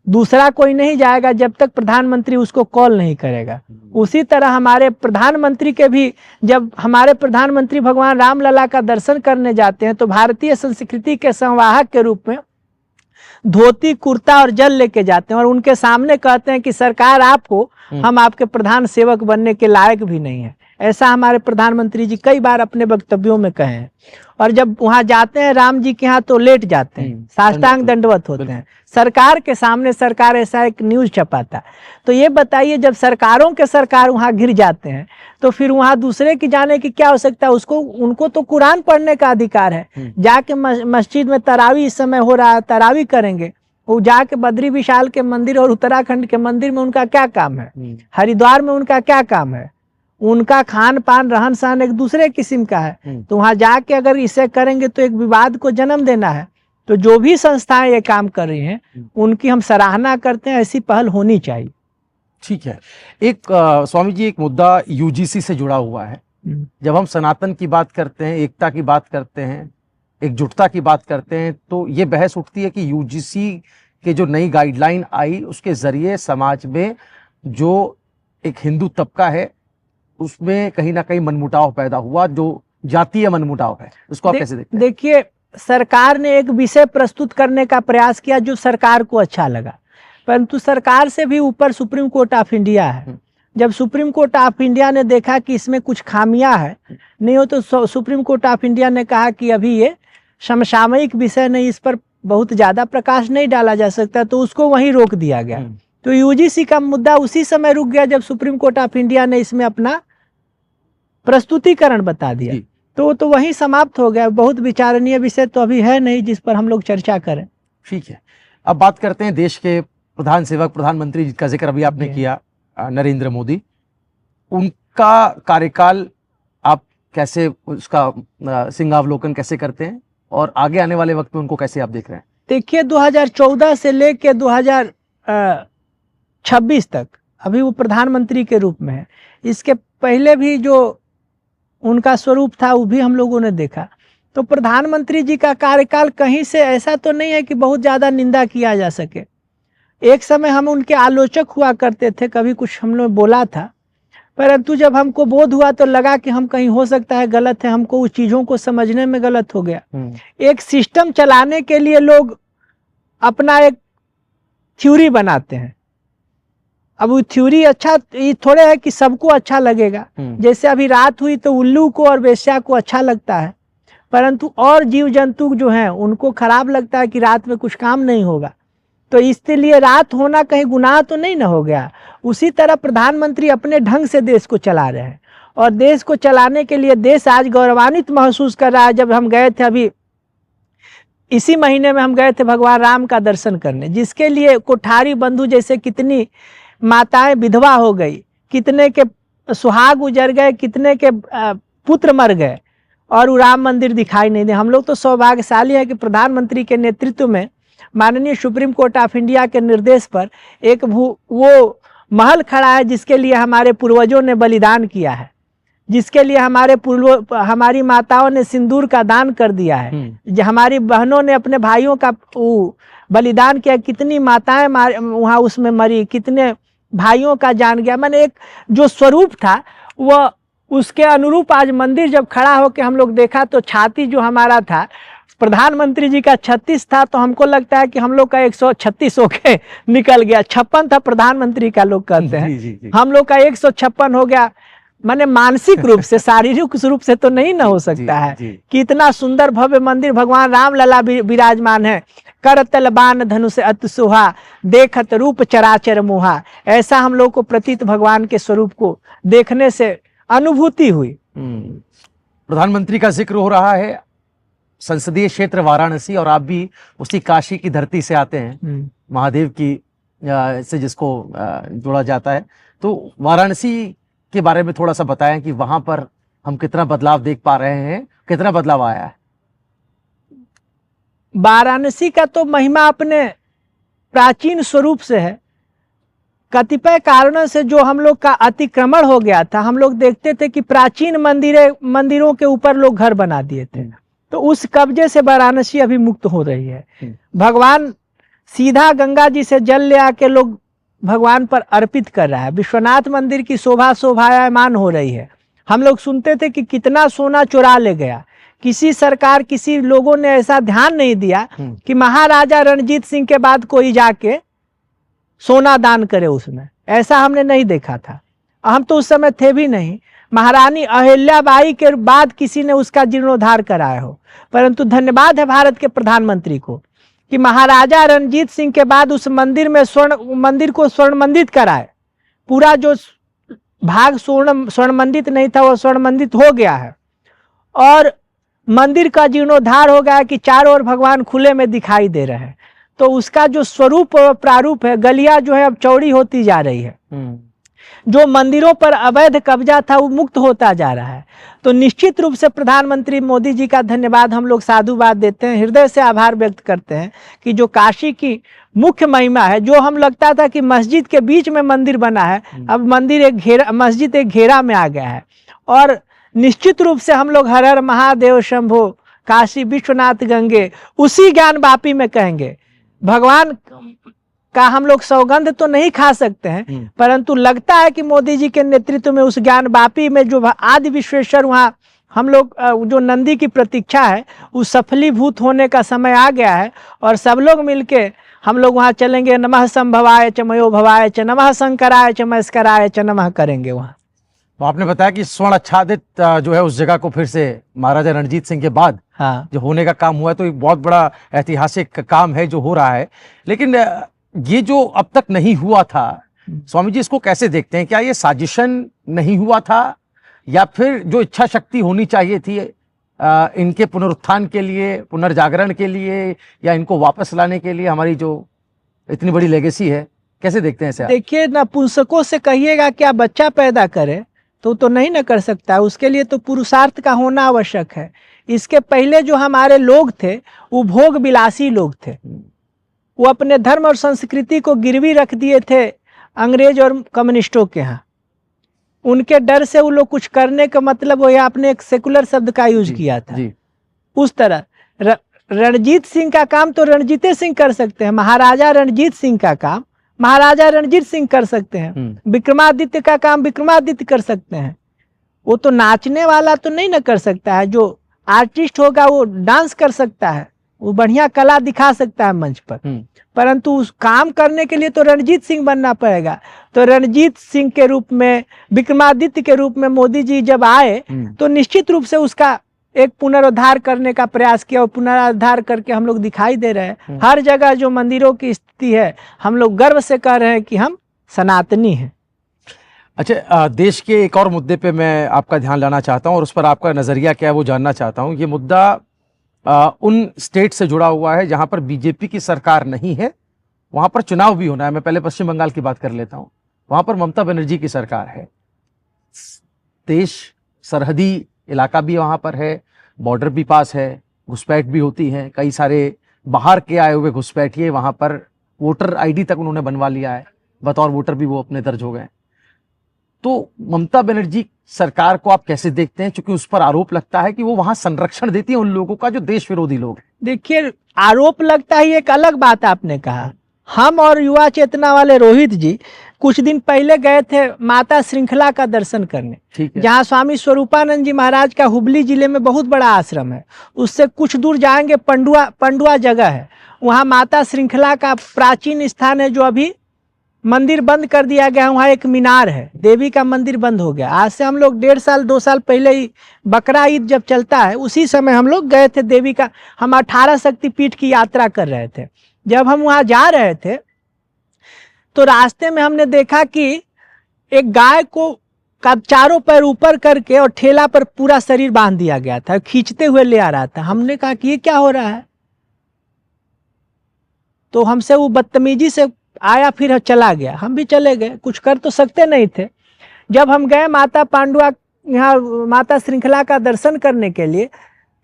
दूसरा कोई नहीं जाएगा जब तक प्रधानमंत्री उसको कॉल नहीं करेगा। उसी तरह हमारे प्रधानमंत्री के भी, जब हमारे प्रधानमंत्री भगवान रामलला का दर्शन करने जाते हैं तो भारतीय संस्कृति के संवाहक के रूप में धोती कुर्ता और जल लेके जाते हैं और उनके सामने कहते हैं कि सरकार आपको, हम आपके प्रधान सेवक बनने के लायक भी नहीं है। ऐसा हमारे प्रधानमंत्री जी कई बार अपने वक्तव्यों में कहे हैं। और जब वहां जाते हैं राम जी के यहाँ तो लेट जाते हैं, साष्टांग दंडवत होते हैं सरकार के सामने। सरकार ऐसा एक न्यूज छपाता। तो ये बताइए, जब सरकारों के सरकार वहां गिर जाते हैं तो फिर वहां दूसरे की जाने की क्या आवश्यकता है। उनको तो कुरान पढ़ने का अधिकार है। जाके मस्जिद में तरावी इस समय हो रहा है, तरावी करेंगे। वो जाके बद्री विशाल के मंदिर और उत्तराखंड के मंदिर में उनका क्या काम है, हरिद्वार में उनका क्या काम है। उनका खान पान रहन सहन एक दूसरे किस्म का है। तो वहां जाके अगर इसे करेंगे तो एक विवाद को जन्म देना है। तो जो भी संस्थाएं ये काम कर रही हैं उनकी हम सराहना करते हैं, ऐसी पहल होनी चाहिए। ठीक है। एक स्वामी जी, एक मुद्दा यूजीसी से जुड़ा हुआ है। जब हम सनातन की बात करते हैं, एकता की बात करते हैं, एकजुटता की बात करते हैं, तो ये बहस उठती है कि यूजीसी के जो नई गाइडलाइन आई उसके जरिए समाज में जो एक हिंदू तबका है उसमें कहीं ना कहीं मनमुटाव पैदा हुआ, जो जातीय मनमुटाव है, उसको आप कैसे देखते हैं? देखिए, सरकार ने एक विषय प्रस्तुत करने का प्रयास किया जो सरकार को अच्छा लगा, परंतु सरकार से भी ऊपर सुप्रीम कोर्ट ऑफ इंडिया है। जब सुप्रीम कोर्ट ऑफ इंडिया ने देखा कि इसमें कुछ खामियां है, नहीं हो तो सुप्रीम कोर्ट ऑफ इंडिया ने कहा कि अभी ये समसामयिक विषय नहीं, इस पर बहुत ज्यादा प्रकाश नहीं डाला जा सकता, तो उसको वहीं रोक दिया गया। तो यूजीसी का मुद्दा उसी समय रुक गया जब सुप्रीम कोर्ट ऑफ इंडिया ने इसमें अपना प्रस्तुतिकरण बता दिया। तो वहीं समाप्त हो गया। बहुत विचारणीय विषय तो अभी है नहीं जिस पर हम लोग चर्चा करें। ठीक है। अब बात करते हैं देश के प्रधान सेवक, प्रधानमंत्री जिसका जिक्र अभी आपने किया, नरेंद्र मोदी। उनका कार्यकाल आप कैसे, उसका सिंहावलोकन कैसे करते हैं और आगे आने वाले वक्त में उनको कैसे आप देख रहे हैं? देखिए, 2014 से लेके 2026 तक अभी वो प्रधानमंत्री के रूप में है। इसके पहले भी जो उनका स्वरूप था वो भी हम लोगों ने देखा। तो प्रधानमंत्री जी का कार्यकाल कहीं से ऐसा तो नहीं है कि बहुत ज़्यादा निंदा किया जा सके। एक समय हम उनके आलोचक हुआ करते थे, कभी कुछ हम लोग बोला था, परंतु जब हमको बोध हुआ तो लगा कि हम कहीं हो सकता है गलत है, हमको उस चीज़ों को समझने में गलत हो गया। एक सिस्टम चलाने के लिए लोग अपना एक थ्योरी बनाते हैं। अब वो थ्योरी अच्छा ये थोड़े है कि सबको अच्छा लगेगा। जैसे अभी रात हुई तो उल्लू को और वेश्या को अच्छा लगता है, परंतु और जीव जंतु जो हैं उनको खराब लगता है कि रात में कुछ काम नहीं होगा। तो इसलिए रात होना कहीं गुनाह तो नहीं ना हो गया। उसी तरह प्रधानमंत्री अपने ढंग से देश को चला रहे हैं और देश को चलाने के लिए देश आज गौरवान्वित महसूस कर रहा है। जब हम गए थे, अभी इसी महीने में हम गए थे भगवान राम का दर्शन करने, जिसके लिए कोठारी बंधु जैसे कितनी माताएं विधवा हो गई, कितने के सुहाग उजर गए, कितने के पुत्र मर गए और वो राम मंदिर दिखाई नहीं दे। हम लोग तो सौभाग्यशाली है कि प्रधानमंत्री के नेतृत्व में माननीय सुप्रीम कोर्ट ऑफ इंडिया के निर्देश पर एक वो महल खड़ा है जिसके लिए हमारे पूर्वजों ने बलिदान किया है, जिसके लिए हमारी माताओं ने सिंदूर का दान कर दिया है, हमारी बहनों ने अपने भाइयों का बलिदान किया। कितनी माताएं वहाँ उसमें मरी, कितने भाइयों का जान गया। मैंने एक जो स्वरूप था उसके अनुरूप आज मंदिर जब खड़ा होकर हम लोग देखा तो छाती जो हमारा था, प्रधानमंत्री जी का 36 था, तो हमको लगता है कि हम लोग का 136 होके निकल गया। 56 था प्रधानमंत्री का, लोग कहते हैं। जी। हम लोग का 156 हो गया। माने मानसिक रूप से, शारीरिक रूप से तो नहीं ना हो सकता है कि इतना सुंदर भव्य मंदिर भगवान राम लला विराजमान है। करतल बाण धनुष अति सुहा, देखत रूप चराचर मोहा। ऐसा हम लोग को प्रतीत भगवान के स्वरूप को देखने से अनुभूति हुई। प्रधानमंत्री का जिक्र हो रहा है, संसदीय क्षेत्र वाराणसी, और आप भी उसी काशी की धरती से आते हैं, महादेव की से जिसको जोड़ा जाता है। तो वाराणसी के बारे में थोड़ा सा बताएं कि वहां पर हम कितना बदलाव देख पा रहे हैं, कितना बदलाव आया है। वाराणसी का तो महिमा अपने प्राचीन स्वरूप से है। कतिपय कारणों से जो हम लोग का अतिक्रमण हो गया था, हम लोग देखते थे कि प्राचीन मंदिरों के ऊपर लोग घर बना दिए थे, तो उस कब्जे से वाराणसी अभी मुक्त हो रही है। भगवान सीधा गंगा जी से जल ले आके लोग भगवान पर अर्पित कर रहा है। विश्वनाथ मंदिर की शोभायमान हो रही है। हम लोग सुनते थे कि कितना सोना चुरा ले गया, किसी सरकार, किसी लोगों ने ऐसा ध्यान नहीं दिया कि महाराजा रणजीत सिंह के बाद कोई जाके सोना दान करे उसमें। ऐसा हमने नहीं देखा था, हम तो उस समय थे भी नहीं। महारानी अहिल्याबाई के बाद किसी ने उसका जीर्णोद्धार कराया हो, परंतु धन्यवाद है भारत के प्रधानमंत्री को कि महाराजा रणजीत सिंह के बाद उस मंदिर को स्वर्ण मंडित कराए। पूरा जो भाग स्वर्ण मंडित नहीं था वो स्वर्ण मंडित हो गया है, और मंदिर का जीर्णोद्धार हो गया कि चारों ओर भगवान खुले में दिखाई दे रहे हैं। तो उसका जो स्वरूप और प्रारूप है, गलियां जो है अब चौड़ी होती जा रही है। जो मंदिरों पर अवैध कब्जा था वो मुक्त होता जा रहा है। तो निश्चित रूप से प्रधानमंत्री मोदी जी का धन्यवाद हम लोग साधुवाद देते हैं, हृदय से आभार व्यक्त करते हैं कि जो काशी की मुख्य महिमा है, जो हम लगता था कि मस्जिद के बीच में मंदिर बना है, अब मस्जिद एक घेरा में आ गया है। और निश्चित रूप से हम लोग हर हर महादेव शंभो काशी विश्वनाथ गंगे उसी ज्ञान वापी में कहेंगे। भगवान का हम लोग सौगंध तो नहीं खा सकते हैं, परंतु लगता है कि मोदी जी के नेतृत्व में उस ज्ञान वापी में जो आदि विश्वेश्वर वहाँ हम लोग जो नंदी की प्रतीक्षा है उस सफलीभूत होने का समय आ गया है। और सब लोग मिलके हम लोग वहाँ चलेंगे। नमः संभवाय च मयो भवाय च, नमः शंकराय च मस्कराय च नमः करेंगे वहाँ। तो आपने बताया कि स्वर्ण आच्छादित जो है उस जगह को फिर से महाराजा रणजीत सिंह के बाद जो होने का काम हुआ है, तो एक बहुत बड़ा ऐतिहासिक काम है जो हो रहा है। लेकिन ये जो अब तक नहीं हुआ था, स्वामी जी इसको कैसे देखते हैं? क्या ये साजिशन नहीं हुआ था, या फिर जो इच्छा शक्ति होनी चाहिए थी इनके पुनरुत्थान के लिए, पुनर्जागरण के लिए, या इनको वापस लाने के लिए? हमारी जो इतनी बड़ी लेगेसी है, कैसे देखते हैं इसे? देखिए, नपुंसकों से कहिएगा क्या बच्चा पैदा करे तो नहीं न कर सकता है। उसके लिए तो पुरुषार्थ का होना आवश्यक है। इसके पहले जो हमारे लोग थे वो भोग विलासी लोग थे। वो अपने धर्म और संस्कृति को गिरवी रख दिए थे अंग्रेज और कम्युनिस्टों के यहाँ। उनके डर से वो लोग कुछ करने का मतलब वो आपने एक सेकुलर शब्द का यूज किया था जी। उस तरह रणजीत सिंह का काम तो रणजीत सिंह कर सकते हैं, महाराजा रणजीत सिंह का काम महाराजा रणजीत सिंह कर सकते हैं, विक्रमादित्य का काम विक्रमादित्य कर सकते हैं। वो तो नाचने वाला तो नहीं न कर सकता है। जो आर्टिस्ट होगा वो डांस कर सकता है, वो बढ़िया कला दिखा सकता है मंच पर, परंतु उस काम करने के लिए तो रणजीत सिंह बनना पड़ेगा। तो रणजीत सिंह के रूप में, विक्रमादित्य के रूप में मोदी जी जब आए तो निश्चित रूप से उसका एक पुनरुद्धार करने का प्रयास किया, और पुनरुद्धार करके हम लोग दिखाई दे रहे हैं। हर जगह जो मंदिरों की स्थिति है, हम लोग गर्व से कह रहे हैं कि हम सनातनी हैं। अच्छा, देश के एक और मुद्दे पे मैं आपका ध्यान लाना चाहता हूं और उस पर आपका नजरिया क्या है वो जानना चाहता हूं। ये मुद्दा उन स्टेट से जुड़ा हुआ है जहां पर बीजेपी की सरकार नहीं है, वहां पर चुनाव भी होना है। मैं पहले पश्चिम बंगाल की बात कर लेता हूं, वहां पर ममता बनर्जी की सरकार है। देश सरहदी इलाका भी वहां पर है, बॉर्डर भी पास है, घुसपैठ भी होती है, कई सारे बाहर के आए हुए घुसपैठिए वहां पर वोटर आईडी तक उन्होंने बनवा लिया है, बतौर वोटर भी वो अपने दर्ज हो गए। तो ममता बनर्जी सरकार को आप कैसे देखते हैं, क्योंकि उस पर आरोप लगता है कि वो वहां संरक्षण देती है उन लोगों का जो देश विरोधी लोग हैं? देखिए, आरोप लगता है एक अलग बात आपने कहा। हम और युवा चेतना वाले रोहित जी कुछ दिन पहले गए थे माता श्रृंखला का दर्शन करने, ठीक है। जहाँ स्वामी स्वरूपानंद जी महाराज का हुबली जिले में बहुत बड़ा आश्रम है। उससे कुछ दूर जाएंगे, पंडुआ जगह है, वहाँ माता श्रृंखला का प्राचीन स्थान है, जो अभी मंदिर बंद कर दिया गया है। वहाँ एक मीनार है, देवी का मंदिर बंद हो गया। आज से हम लोग 1.5 साल 2 साल पहले ही बकरा ईद जब चलता है, उसी समय हम लोग गए थे देवी का, हम 18 शक्तिपीठ की यात्रा कर रहे थे। जब हम वहाँ जा रहे थे तो रास्ते में हमने देखा कि एक गाय को का चारों पैर ऊपर करके और ठेला पर पूरा शरीर बांध दिया गया था, खींचते हुए ले आ रहा था। हमने कहा कि ये क्या हो रहा है, तो हमसे वो बदतमीजी से आया, फिर चला गया। हम भी चले गए, कुछ कर तो सकते नहीं थे। जब हम गए माता पांडुआ यहाँ माता श्रृंखला का दर्शन करने के लिए,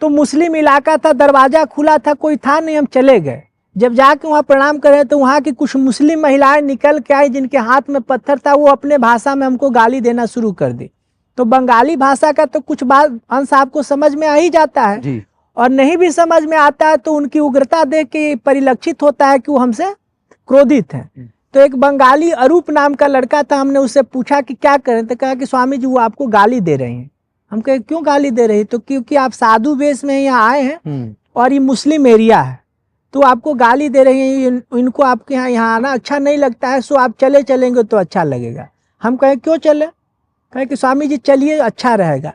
तो मुस्लिम इलाका था, दरवाजा खुला था, कोई था नहीं, हम चले गए। जब जाके वहाँ प्रणाम करे तो वहाँ की कुछ मुस्लिम महिलाएं निकल के आई, जिनके हाथ में पत्थर था। वो अपने भाषा में हमको गाली देना शुरू कर दी। तो बंगाली भाषा का तो कुछ बात अंश आपको समझ में आ ही जाता है जी। और नहीं भी समझ में आता है तो उनकी उग्रता देख के परिलक्षित होता है कि वो हमसे क्रोधित हैं। तो एक बंगाली अरूप नाम का लड़का था, हमने उससे पूछा कि क्या करें, तो कहा कि स्वामी जी वो आपको गाली दे रही हैं। हम कहे क्यों गाली दे रही, तो क्योंकि आप साधु वेश में यहाँ आए हैं और ये मुस्लिम एरिया है, तो आपको गाली दे रही हैं, इनको आपके यहाँ आना अच्छा नहीं लगता है, सो आप चलेंगे तो अच्छा लगेगा। हम कहे क्यों चले, कहे कि स्वामी जी चलिए, अच्छा रहेगा,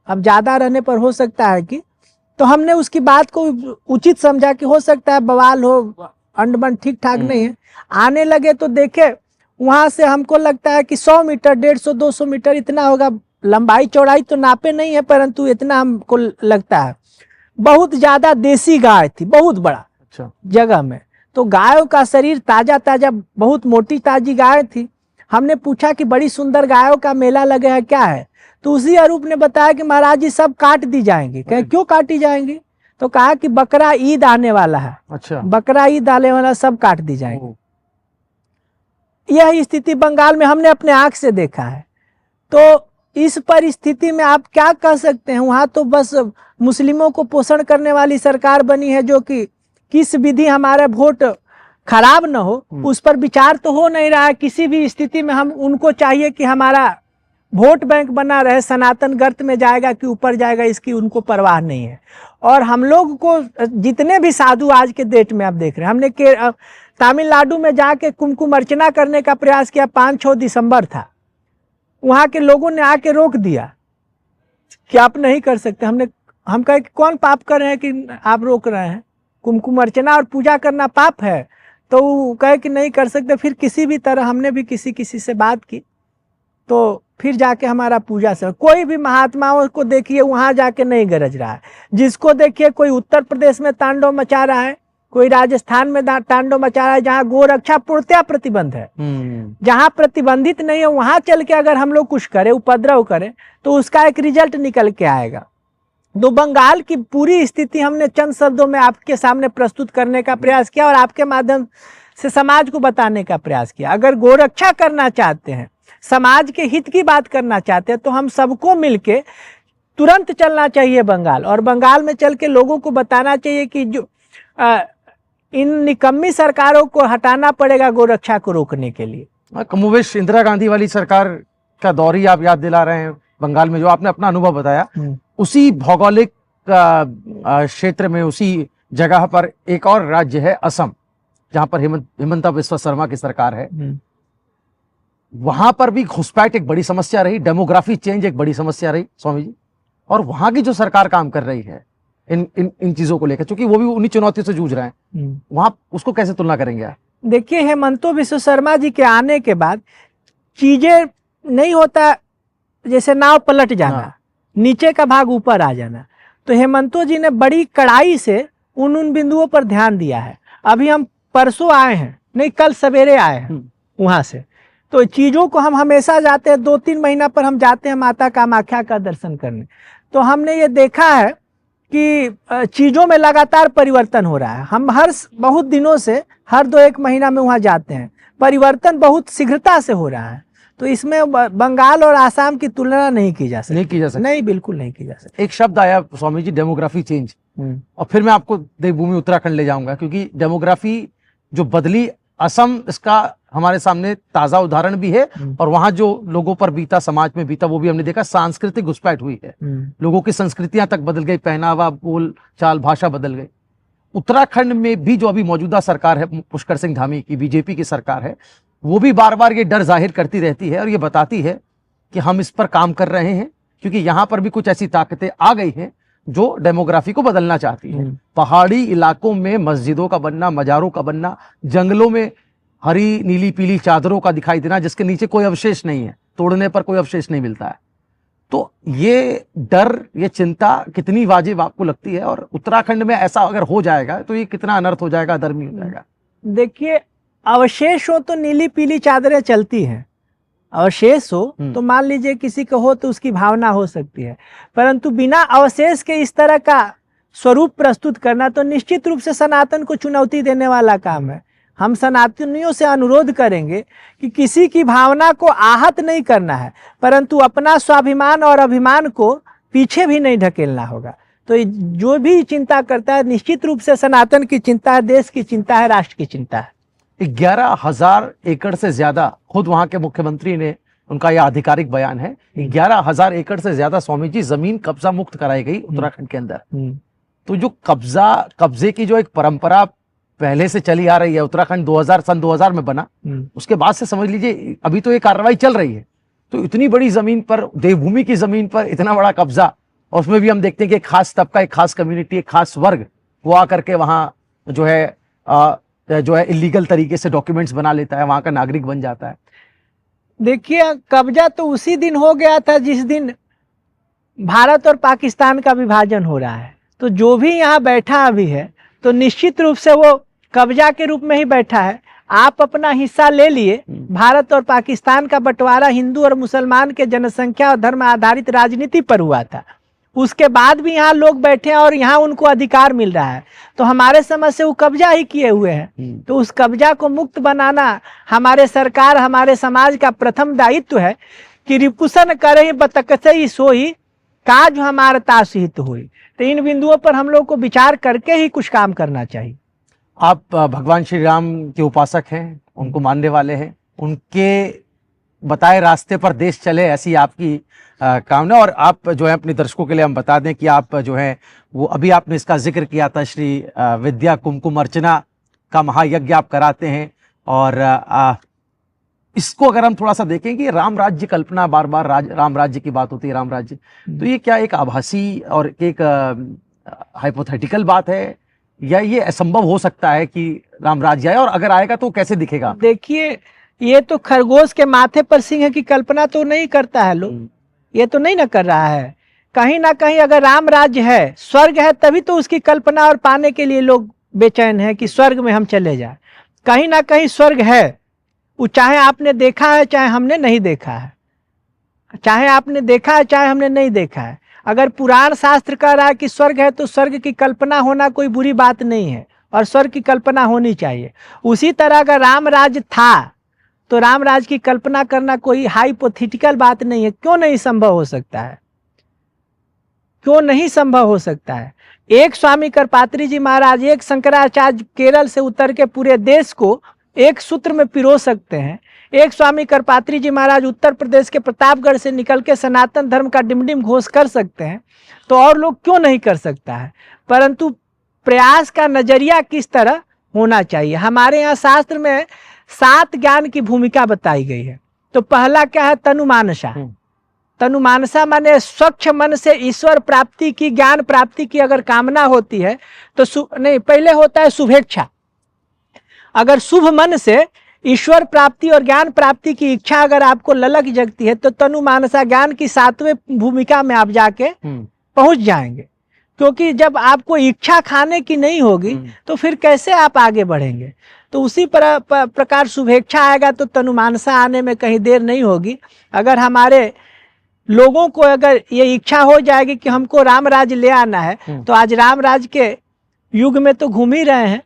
अब ज़्यादा रहने पर हो सकता है कि। तो हमने उसकी बात को उचित समझा कि हो सकता है बवाल हो, अंडमन ठीक ठाक नहीं है। आने लगे तो देखे वहाँ से हमको लगता है कि 100 मीटर 150-200 मीटर इतना होगा, लंबाई चौड़ाई तो नापे नहीं है, परंतु इतना हमको लगता है। बहुत ज़्यादा देसी गाय थी, बहुत बड़ा जगह में। तो गायों का शरीर ताजा ताजा, बहुत मोटी ताजी गाय थी। हमने पूछा कि बड़ी सुंदर गायों का मेला लगे है, क्या है, तो उसी अरूप ने बताया कि महाराज जी सब काट दी जाएंगी। कहे क्यों काटी जाएंगी, तो कहा कि बकरा ईद आने वाला है। अच्छा। बकरा ईद आने वाला, सब काट दी जाएंगी। यह स्थिति बंगाल में हमने अपने आंख से देखा है। तो इस परिस्थिति में आप क्या कह सकते हैं, वहां तो बस मुस्लिमों को पोषण करने वाली सरकार बनी है, जो कि किस विधि हमारा वोट खराब न हो उस पर विचार तो हो नहीं रहा है। किसी भी स्थिति में हम उनको चाहिए कि हमारा वोट बैंक बना रहे, सनातन गर्त में जाएगा कि ऊपर जाएगा, इसकी उनको परवाह नहीं है। और हम लोग को जितने भी साधु आज के डेट में आप देख रहे हैं, हमने तमिलनाडु में जाके कुमकुम अर्चना करने का प्रयास किया, 5-6 दिसंबर था, वहाँ के लोगों ने आके रोक दिया कि आप नहीं कर सकते। हम कहे कि कौन पाप कर रहे हैं कि आप रोक रहे हैं, कुमकुम अर्चना और पूजा करना पाप है, तो वो कहे कि नहीं कर सकते। फिर किसी भी तरह हमने भी किसी से बात की, तो फिर जाके हमारा पूजा से कोई भी महात्माओं को देखिए वहाँ जाके नहीं गरज रहा है। जिसको देखिए कोई उत्तर प्रदेश में तांडव मचा रहा है, कोई राजस्थान में तांडव मचा रहा है, जहाँ गोरक्षा पूर्णतया प्रतिबंध है। जहाँ प्रतिबंधित नहीं है वहाँ चल के अगर हम लोग कुछ करें, उपद्रव करें, तो उसका एक रिजल्ट निकल के आएगा। तो बंगाल की पूरी स्थिति हमने चंद शब्दों में आपके सामने प्रस्तुत करने का प्रयास किया और आपके माध्यम से समाज को बताने का प्रयास किया। अगर गोरक्षा करना चाहते हैं, समाज के हित की बात करना चाहते हैं, तो हम सबको मिलके तुरंत चलना चाहिए बंगाल, और बंगाल में चल के लोगों को बताना चाहिए कि जो इन निकम्मी सरकारों को हटाना पड़ेगा गोरक्षा को रोकने के लिए। कमोवेश इंदिरा गांधी वाली सरकार का दौर ही आप याद दिला रहे हैं। बंगाल में जो आपने अपना अनुभव बताया, उसी भौगोलिक क्षेत्र में, उसी जगह पर एक और राज्य है असम, जहां पर हिमंता बिस्वा शर्मा की सरकार है। वहां पर भी घुसपैठ एक बड़ी समस्या रही, डेमोग्राफी चेंज एक बड़ी समस्या रही स्वामी जी। और वहां की जो सरकार काम कर रही है इन चीजों को लेकर, क्योंकि वो भी उन्हीं चुनौतियों से जूझ रहे हैं, वहां उसको कैसे तुलना करेंगे आप? देखिए, हेमंतो बिस्वा शर्मा जी के आने के बाद चीजें नहीं होता, जैसे नाव पलट जाना, नीचे का भाग ऊपर आ जाना। तो हेमंतो जी ने बड़ी कड़ाई से उन बिंदुओं पर ध्यान दिया है। अभी हम परसों आए हैं, नहीं कल सवेरे आए हैं वहां से। तो चीजों को हम हमेशा जाते हैं, 2-3 महीना पर हम जाते हैं माता कामाख्या का दर्शन करने। तो हमने ये देखा है कि चीजों में लगातार परिवर्तन हो रहा है। हम बहुत दिनों से हर 2-1 महीना में वहां जाते हैं, परिवर्तन बहुत शीघ्रता से हो रहा है। तो इसमें बंगाल और आसाम की तुलना नहीं की जा सकती। नहीं, बिल्कुल नहीं की जा सकती। एक शब्द आया स्वामी जी, डेमोग्राफी चेंज, और फिर मैं आपको देवभूमि उत्तराखंड ले जाऊंगा, क्योंकि डेमोग्राफी जो बदली, असम इसका हमारे सामने ताजा उदाहरण भी है, और वहां जो लोगों पर बीता, समाज में बीता, वो भी हमने देखा। सांस्कृतिक घुसपैठ हुई है, लोगों की संस्कृतियां तक बदल गई, पहनावा, बोल चाल, भाषा बदल गई। उत्तराखंड में भी जो अभी मौजूदा सरकार है, पुष्कर सिंह धामी की बीजेपी की सरकार है, वो भी बार बार ये डर जाहिर करती रहती है और ये बताती है कि हम इस पर काम कर रहे हैं, क्योंकि यहां पर भी कुछ ऐसी ताकतें आ गई हैं जो डेमोग्राफी को बदलना चाहती है। पहाड़ी इलाकों में मस्जिदों का बनना, मजारों का बनना, जंगलों में हरी नीली पीली चादरों का दिखाई देना, जिसके नीचे कोई अवशेष नहीं है, तोड़ने पर कोई अवशेष नहीं मिलता है। तो ये डर, ये चिंता कितनी वाजिब आपको लगती है? और उत्तराखंड में ऐसा अगर हो जाएगा तो ये कितना अनर्थ हो जाएगा, अधर्मी हो जाएगा? देखिए, अवशेष हो तो नीली पीली चादरें चलती हैं, अवशेष हो तो मान लीजिए किसी को हो तो उसकी भावना हो सकती है, परंतु बिना अवशेष के इस तरह का स्वरूप प्रस्तुत करना तो निश्चित रूप से सनातन को चुनौती देने वाला काम है। हम सनातनियों से अनुरोध करेंगे कि किसी की भावना को आहत नहीं करना है, परंतु अपना स्वाभिमान और अभिमान को पीछे भी नहीं ढकेलना होगा। तो जो भी चिंता करता है, निश्चित रूप से सनातन की चिंता है, देश की चिंता है, राष्ट्र की चिंता है। 11,000 एकड़ से ज्यादा, खुद वहां के मुख्यमंत्री ने, उनका यह आधिकारिक बयान है, 11,000 एकड़ से ज्यादा स्वामी जी जमीन कब्जा मुक्त कराई गई उत्तराखंड के अंदर। तो जो कब्जे की जो एक परंपरा पहले से चली आ रही है, उत्तराखंड सन 2000 में बना, उसके बाद से समझ लीजिए अभी तो ये कार्रवाई चल रही है। तो इतनी बड़ी जमीन पर, देवभूमि की जमीन पर इतना बड़ा कब्जा, और उसमें भी हम देखते हैं कि एक खास तबका, एक खास कम्युनिटी, एक खास वर्ग वो आकर के वहां जो है इलीगल तरीके से डॉक्यूमेंट्स बना लेता है, वहां का नागरिक बन जाता है। देखिए, कब्जा तो उसी दिन हो गया था जिस दिन भारत और पाकिस्तान का विभाजन हो रहा है। तो जो भी यहाँ बैठा अभी है तो निश्चित रूप से वो कब्जा के रूप में ही बैठा है। आप अपना हिस्सा ले लिए। भारत और पाकिस्तान का बंटवारा हिंदू और मुसलमान के जनसंख्या और धर्म आधारित राजनीति पर हुआ था। उसके बाद भी यहाँ लोग बैठे हैं और यहाँ उनको अधिकार मिल रहा है। तो हमारे समझ से वो कब्जा ही किए हुए हैं। तो उस कब्जा को मुक्त बनाना हमारे सरकार, हमारे समाज का प्रथम दायित्व है कि रिपुसन करे बतकसई सोई काज हमारे तासहित हुई। तो इन बिंदुओं पर हम लोग को विचार करके ही कुछ काम करना चाहिए। आप भगवान श्री राम के उपासक हैं, उनको मानने वाले हैं, उनके बताए रास्ते पर देश चले, ऐसी आपकी कामना। और आप जो है अपने दर्शकों के लिए हम बता दें कि आप जो है वो अभी आपने इसका जिक्र किया था, श्री विद्या कुमकुम अर्चना का महायज्ञ आप कराते हैं। और इसको अगर हम थोड़ा सा देखें कि राम राज्य कल्पना, बार बार राम राज्य की बात होती है, राम राज्य, तो ये क्या एक आभासी और एक हाइपोथेटिकल बात है, या ये असंभव हो सकता है कि राम राज्य आए, और अगर आएगा तो कैसे दिखेगा? देखिए, ये तो खरगोश के माथे पर सिंह की कल्पना तो नहीं करता है लोग, ये तो नहीं ना कर रहा है। कहीं ना कहीं अगर राम राज्य है, स्वर्ग है, तभी तो उसकी कल्पना और पाने के लिए लोग बेचैन है कि स्वर्ग में हम चले जाए। कहीं ना कहीं स्वर्ग है, वो चाहे आपने देखा है चाहे हमने नहीं देखा है, चाहे आपने देखा है चाहे हमने नहीं देखा है। अगर पुराण शास्त्र कह रहा है कि स्वर्ग है तो स्वर्ग की कल्पना होना कोई बुरी बात नहीं है, और स्वर्ग की कल्पना होनी चाहिए। उसी तरह अगर राम राज्य था तो राम राज्य की कल्पना करना कोई हाइपोथेटिकल बात नहीं है। क्यों नहीं संभव हो सकता है? क्यों नहीं संभव हो सकता है? एक स्वामी करपात्री जी महाराज, एक शंकराचार्य केरल से उतर के पूरे देश को एक सूत्र में पिरो सकते हैं। एक स्वामी करपात्री जी महाराज उत्तर प्रदेश के प्रतापगढ़ से निकल के सनातन धर्म का डिमडिम घोष कर सकते हैं, तो और लोग क्यों नहीं कर सकता है? परंतु प्रयास का नजरिया किस तरह होना चाहिए। हमारे यहाँ शास्त्र में 7 ज्ञान की भूमिका बताई गई है। तो पहला क्या है? तनुमानसा। तनुमानसा माने स्वच्छ मन से ईश्वर प्राप्ति की, ज्ञान प्राप्ति की अगर कामना होती है तो नहीं, पहले होता है शुभेच्छा। अगर शुभ मन से ईश्वर प्राप्ति और ज्ञान प्राप्ति की इच्छा अगर आपको ललक जगती है तो तनु मानसा ज्ञान की 7वें भूमिका में आप जाके पहुंच जाएंगे। क्योंकि जब आपको इच्छा खाने की नहीं होगी तो फिर कैसे आप आगे बढ़ेंगे? तो उसी प्रकार शुभेच्छा आएगा तो तनु मानसा आने में कहीं देर नहीं होगी। अगर हमारे लोगों को अगर ये इच्छा हो जाएगी कि हमको राम राज्य ले आना है, तो आज राम राज्य के युग में तो घूम ही रहे हैं।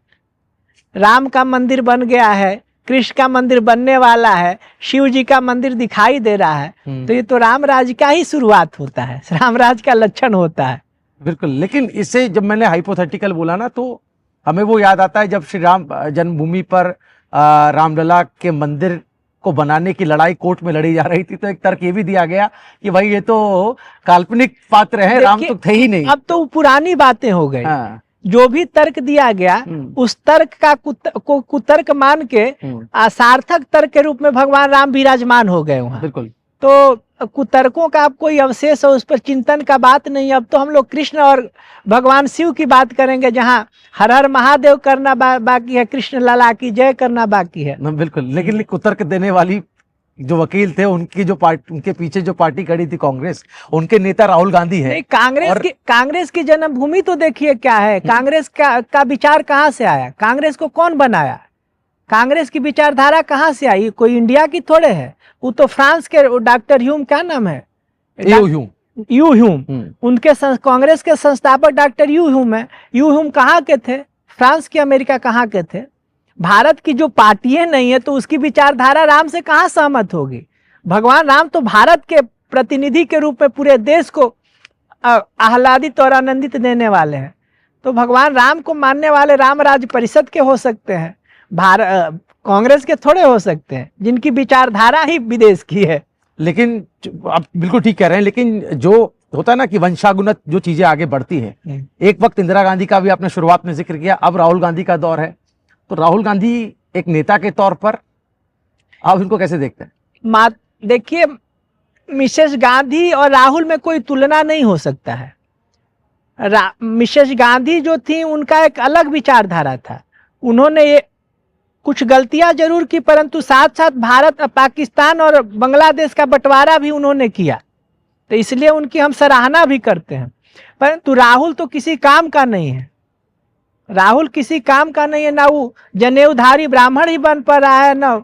राम का मंदिर बन गया है, कृष्ण का मंदिर बनने वाला है, शिव जी का मंदिर दिखाई दे रहा है। तो ये तो राम राज्य का ही शुरुआत होता है, राम राज्य का लक्षण होता है। बिल्कुल। लेकिन इसे जब मैंने हाइपोथेटिकल बोला ना, तो हमें वो याद आता है जब श्री राम जन्मभूमि पर रामलला के मंदिर को बनाने की लड़ाई कोर्ट में लड़ी जा रही थी, तो एक तर्क ये भी दिया गया कि भाई ये तो काल्पनिक पात्र हैं, राम तो थे ही नहीं। अब तो पुरानी बातें हो गई। हाँ। जो भी तर्क दिया गया उस तर्क का कुतर्क मान के सार्थक तर्क के रूप में भगवान राम विराजमान हो गए वहां। बिल्कुल। तो कुतर्कों का अब कोई अवशेष है, उस पर चिंतन का बात नहीं। अब तो हम लोग कृष्ण और भगवान शिव की बात करेंगे, जहाँ हर हर महादेव करना बाकी है, कृष्ण लला की जय करना बाकी है। बिल्कुल। लेकिन कुतर्क देने वाली जो वकील थे, उनकी जो पार्टी, उनके पीछे जो पार्टी खड़ी थी कांग्रेस, उनके नेता राहुल गांधी है। कांग्रेस की जन्मभूमि तो देखिए क्या है। कांग्रेस का विचार कहाँ से आया? कांग्रेस को कौन बनाया? कांग्रेस की विचारधारा कहाँ से आई? कोई इंडिया की थोड़े है, वो तो फ्रांस के डॉक्टर ह्यूम, क्या नाम है, यू ह्यूम, उनके कांग्रेस के संस्थापक डॉक्टर यू ह्यूम है। यू ह्यूम कहाँ के थे? फ्रांस के, अमेरिका कहाँ के थे? भारत की जो पार्टियां नहीं है तो उसकी विचारधारा राम से कहाँ सहमत होगी? भगवान राम तो भारत के प्रतिनिधि के रूप में पूरे देश को आह्लादित और आनंदित देने वाले हैं। तो भगवान राम को मानने वाले राम राज्य परिषद के हो सकते हैं, कांग्रेस के थोड़े हो सकते हैं, जिनकी विचारधारा ही विदेश की है। लेकिन आप बिल्कुल ठीक कह रहे हैं, लेकिन जो होता है ना कि वंशागुनत जो चीजें आगे बढ़ती है, एक वक्त इंदिरा गांधी का भी आपने शुरुआत में जिक्र किया, अब राहुल गांधी का दौर है। तो राहुल गांधी एक नेता के तौर पर आप इनको कैसे देखते हैं? देखिए, मिसेस गांधी और राहुल में कोई तुलना नहीं हो सकता है। मिसेस गांधी जो थी उनका एक अलग विचारधारा था। उन्होंने ये कुछ गलतियां जरूर की, परंतु साथ साथ भारत, पाकिस्तान और बांग्लादेश का बंटवारा भी उन्होंने किया, तो इसलिए उनकी हम सराहना भी करते हैं। परंतु राहुल तो किसी काम का नहीं है। राहुल किसी काम का नहीं है, ना वो जनेऊधारी ब्राह्मण ही बन पा रहा है, ना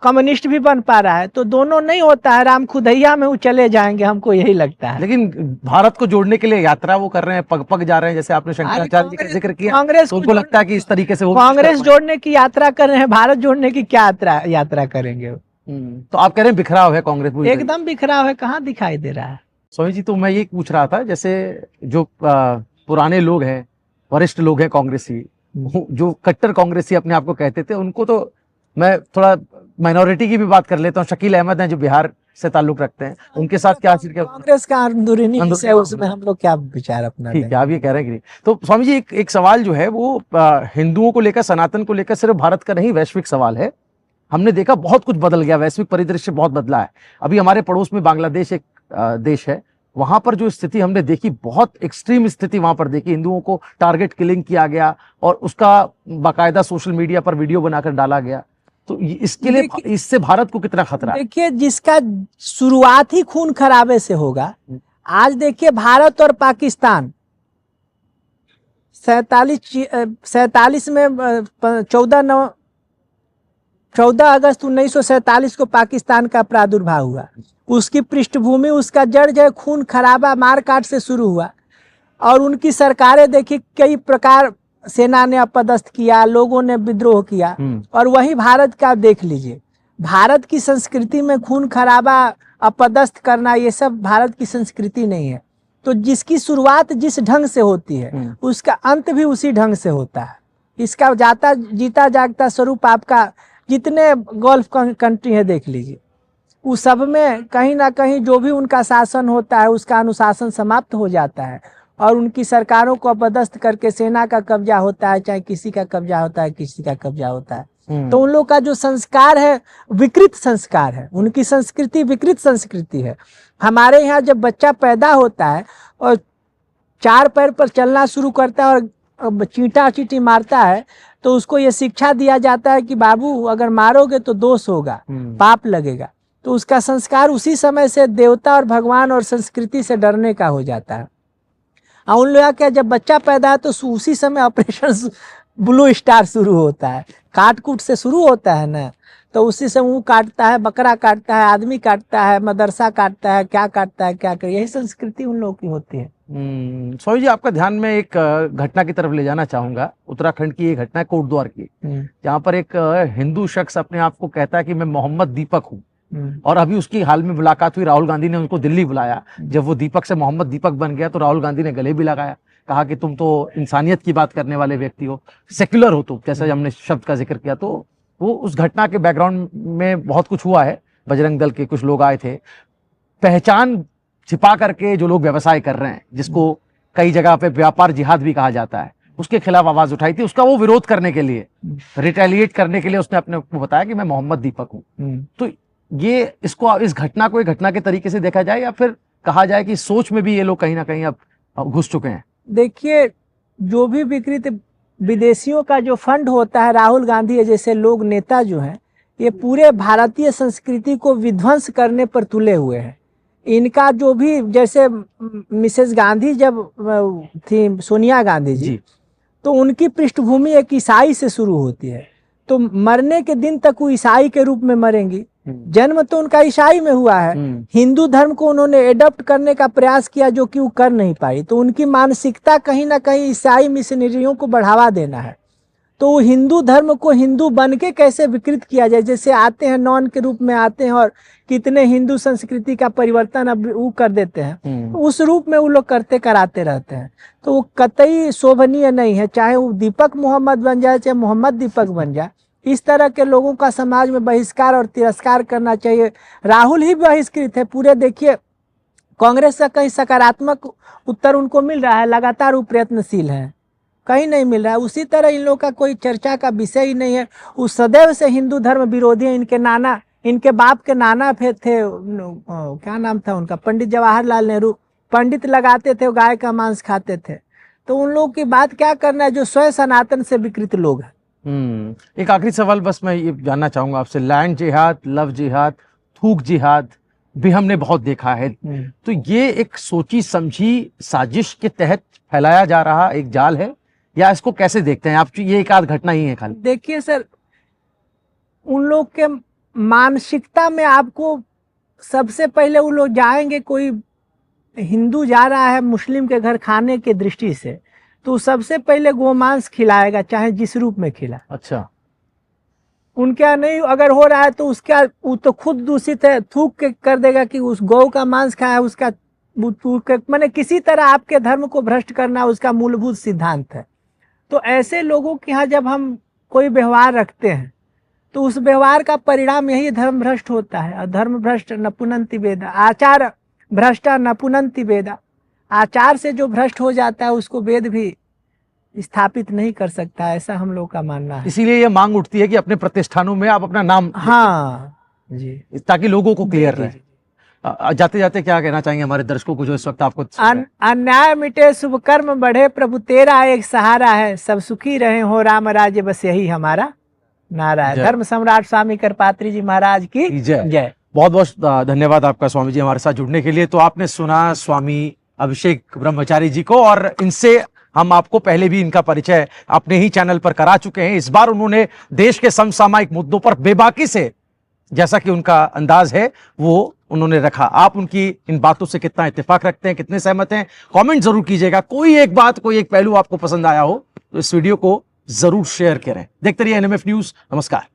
कम्युनिस्ट भी बन पा रहा है। तो दोनों नहीं होता है, राम खुदैया में वो चले जाएंगे, हमको यही लगता है। लेकिन भारत को जोड़ने के लिए यात्रा वो कर रहे हैं, पग पग जा रहे हैं, जैसे आपने शंकराचार्य जी का जिक्र किया। कांग्रेस तो उनको लगता है कि इस तरीके से वो कांग्रेस जोड़ने की यात्रा कर रहे हैं, भारत जोड़ने की क्या यात्रा करेंगे? तो आप कह रहे हैं बिखराव है कांग्रेस? एकदम बिखराव है, कहाँ दिखाई दे रहा है? स्वामी जी, तो मैं ये पूछ रहा था, जैसे जो पुराने लोग हैं, वरिष्ठ लोग हैं कांग्रेसी, जो कट्टर कांग्रेसी अपने आप को कहते थे, उनको तो मैं थोड़ा माइनॉरिटी की भी बात कर लेता हूँ। शकील अहमद हैं जो बिहार से ताल्लुक रखते हैं, उनके साथ क्या कांग्रेस का अंदरूनी विषय, उसमें हम लोग क्या विचार अपना? ठीक है, आप ये कह रहे हैं कि नहीं। तो स्वामी जी, एक सवाल जो है वो हिंदुओं को लेकर, सनातन को लेकर सिर्फ भारत का नहीं, वैश्विक सवाल है। हमने देखा बहुत कुछ बदल गया, वैश्विक परिदृश्य बहुत बदला है। अभी हमारे पड़ोस में बांग्लादेश एक देश है, वहां पर जो स्थिति हमने देखी, बहुत एक्सट्रीम स्थिति वहां पर देखी। हिंदुओं को टारगेट किलिंग किया गया और उसका बाकायदा सोशल मीडिया पर वीडियो बनाकर डाला गया। तो इसके लिए, इससे भारत को कितना खतरा है? देखिए, जिसका शुरुआत ही खून खराबे से होगा। आज देखिए, भारत और पाकिस्तान 47 में 14 अगस्त 1947 को पाकिस्तान का प्रादुर्भाव हुआ। उसकी पृष्ठभूमि, उसका जड़ जो खून खराबा, मारकाट से शुरू हुआ। और उनकी सरकारें देखिए, कई प्रकार सेना ने अपदस्थ किया, लोगों ने विद्रोह किया। और वही भारत का देख लीजिए, भारत की संस्कृति में खून खराबा, अपदस्थ करना, ये सब भारत की संस्कृति नहीं है। तो जिसकी शुरुआत जिस ढंग से होती है, उसका अंत भी उसी ढंग से होता है। इसका जीता जागता स्वरूप आपका जितने गल्फ कंट्री है देख लीजिए, उस सब में कहीं ना कहीं जो भी उनका शासन होता है, उसका अनुशासन समाप्त हो जाता है और उनकी सरकारों को अपदस्थ करके सेना का कब्जा होता है, चाहे किसी का कब्जा होता है, किसी का कब्जा होता है। तो उन लोग का जो संस्कार है, विकृत संस्कार है, उनकी संस्कृति विकृत संस्कृति है। हमारे यहाँ जब बच्चा पैदा होता है और 4 पैर पर चलना शुरू करता है और चींटा चींटी मारता है, तो उसको ये शिक्षा दिया जाता है कि बाबू अगर मारोगे तो दोष होगा, पाप लगेगा। तो उसका संस्कार उसी समय से देवता और भगवान और संस्कृति से डरने का हो जाता है। और उन लोगों का जब बच्चा पैदा है तो उसी समय ऑपरेशन ब्लू स्टार शुरू होता है, काट कूट से शुरू होता है ना। तो उसी से मुंह काटता है, बकरा काटता है, आदमी काटता है, मदरसा काटता है, क्या काटता है, क्या कर, यही संस्कृति उन लोगों की होती है। स्वामी जी, आपका ध्यान में एक घटना की तरफ ले जाना चाहूंगा। उत्तराखंड की एक घटना है, कोटद्वार की, जहाँ पर एक हिंदू शख्स अपने आप को कहता है कि मैं मोहम्मद दीपक हूँ। और अभी उसकी हाल में मुलाकात हुई, राहुल गांधी ने उनको दिल्ली बुलाया। जब वो दीपक से मोहम्मद दीपक बन गया तो राहुल गांधी ने गले भी लगाया, कहा कि तुम तो इंसानियत की बात करने वाले व्यक्ति हो, सेक्युलर हो तुम, जैसा हमने शब्द का जिक्र किया। तो वो उस घटना के बैकग्राउंड में बहुत कुछ हुआ है। बजरंग दल के कुछ लोग आए थे, पहचान छिपा करके जो लोग व्यवसाय कर रहे हैं, जिसको कई जगह पे व्यापार जिहाद भी कहा जाता है, उसके खिलाफ आवाज उठाई थी। उसका वो विरोध करने के लिए, रिटेलिएट करने के लिए उसने अपने को बताया कि मैं मोहम्मद दीपक हूं। तो ये इसको, इस घटना को एक घटना के तरीके से देखा जाए, या फिर कहा जाए कि सोच में भी ये लोग कहीं ना कहीं अब घुस चुके हैं? देखिए, जो भी विकृत विदेशियों का जो फंड होता है, राहुल गांधी जैसे लोग, नेता जो हैं, ये पूरे भारतीय संस्कृति को विध्वंस करने पर तुले हुए हैं। इनका जो भी, जैसे मिसेस गांधी जब थी, सोनिया गांधी जी, तो उनकी पृष्ठभूमि एक ईसाई से शुरू होती है, तो मरने के दिन तक वो ईसाई के रूप में मरेंगी। जन्म तो उनका ईसाई में हुआ है, हिंदू धर्म को उन्होंने एडॉप्ट करने का प्रयास किया, जो कि वो कर नहीं पाई। तो उनकी मानसिकता कहीं ना कहीं ईसाई मिशनरियों को बढ़ावा देना है। तो वो हिंदू धर्म को हिंदू बन के कैसे विकृत किया जाए, जैसे आते हैं नॉन के रूप में आते हैं और कितने हिंदू संस्कृति का परिवर्तन अब वो कर देते हैं, उस रूप में वो लोग करते कराते रहते हैं। तो वो कतई शोभनीय नहीं है, चाहे वो दीपक मोहम्मद बन जाए, चाहे मोहम्मद दीपक बन जाए। इस तरह के लोगों का समाज में बहिष्कार और तिरस्कार करना चाहिए। राहुल ही बहिष्कृत है पूरे। देखिए, कांग्रेस का कहीं सकारात्मक उत्तर उनको मिल रहा है, लगातार वो प्रयत्नशील है, कहीं नहीं मिल रहा है। उसी तरह इन लोगों का कोई चर्चा का विषय ही नहीं है। वो सदैव से हिंदू धर्म विरोधी हैं। इनके बाप के नाना थे, क्या नाम था उनका, पंडित जवाहरलाल नेहरू, पंडित लगाते थे, गाय का मांस खाते थे। तो उन लोगों की बात क्या करना है जो स्वयं सनातन से विकृत लोग हैं। एक आखिरी सवाल बस मैं ये जानना चाहूंगा आपसे, लैंड जिहाद, लव जिहाद, थूक जिहाद भी हमने बहुत देखा है। तो ये एक सोची समझी साजिश के तहत फैलाया जा रहा एक जाल है, या इसको कैसे देखते हैं आप? ये एक आध घटना ही है खाली? देखिए सर, उन लोग के मानसिकता में आपको सबसे पहले वो लोग जाएंगे, कोई हिंदू जा रहा है मुस्लिम के घर खाने की दृष्टि से, तो सबसे पहले गोमांस खिलाएगा, चाहे जिस रूप में खिलाए। अच्छा, उनके नहीं अगर हो रहा है तो उसका, वो तो खुद दूषित है, थूक के कर देगा कि उस गौ का मांस खाया, उसका मैंने किसी तरह आपके धर्म को भ्रष्ट करना उसका मूलभूत सिद्धांत है। तो ऐसे लोगों के यहाँ जब हम कोई व्यवहार रखते हैं, तो उस व्यवहार का परिणाम यही धर्म भ्रष्ट होता है। और धर्म भ्रष्ट न पुनन्ति वेदा, आचार भ्रष्टा न पुनन्ति वेदा। आचार से जो भ्रष्ट हो जाता है उसको वेद भी स्थापित नहीं कर सकता, ऐसा हम लोग का मानना है। इसीलिए ये मांग उठती है कि अपने प्रतिष्ठानों में आप अपना नाम, हाँ जी, ताकि लोगों को क्लियर रहे। जाते जाते क्या कहना चाहेंगे हमारे दर्शकों को जो इस वक्त आपको? अन्याय मिटे शुभ कर्म बढ़े, प्रभु तेरा एक सहारा है, सब सुखी रहे हो राम राज्य, बस यही हमारा नारा है। धर्म सम्राट स्वामी करपात्री जी महाराज की जय। बहुत बहुत धन्यवाद आपका स्वामी जी हमारे साथ जुड़ने के लिए। तो आपने सुना स्वामी अभिषेक ब्रह्मचारी जी को, और इनसे हम आपको पहले भी इनका परिचय अपने ही चैनल पर करा चुके हैं। इस बार उन्होंने देश के समसामयिक मुद्दों पर बेबाकी से, जैसा कि उनका अंदाज है, वो उन्होंने रखा। आप उनकी इन बातों से कितना इत्तेफाक रखते हैं, कितने सहमत हैं, कमेंट जरूर कीजिएगा। कोई एक बात, कोई एक पहलू आपको पसंद आया हो तो इस वीडियो को जरूर शेयर करें। देखते रहिए NMF न्यूज। नमस्कार।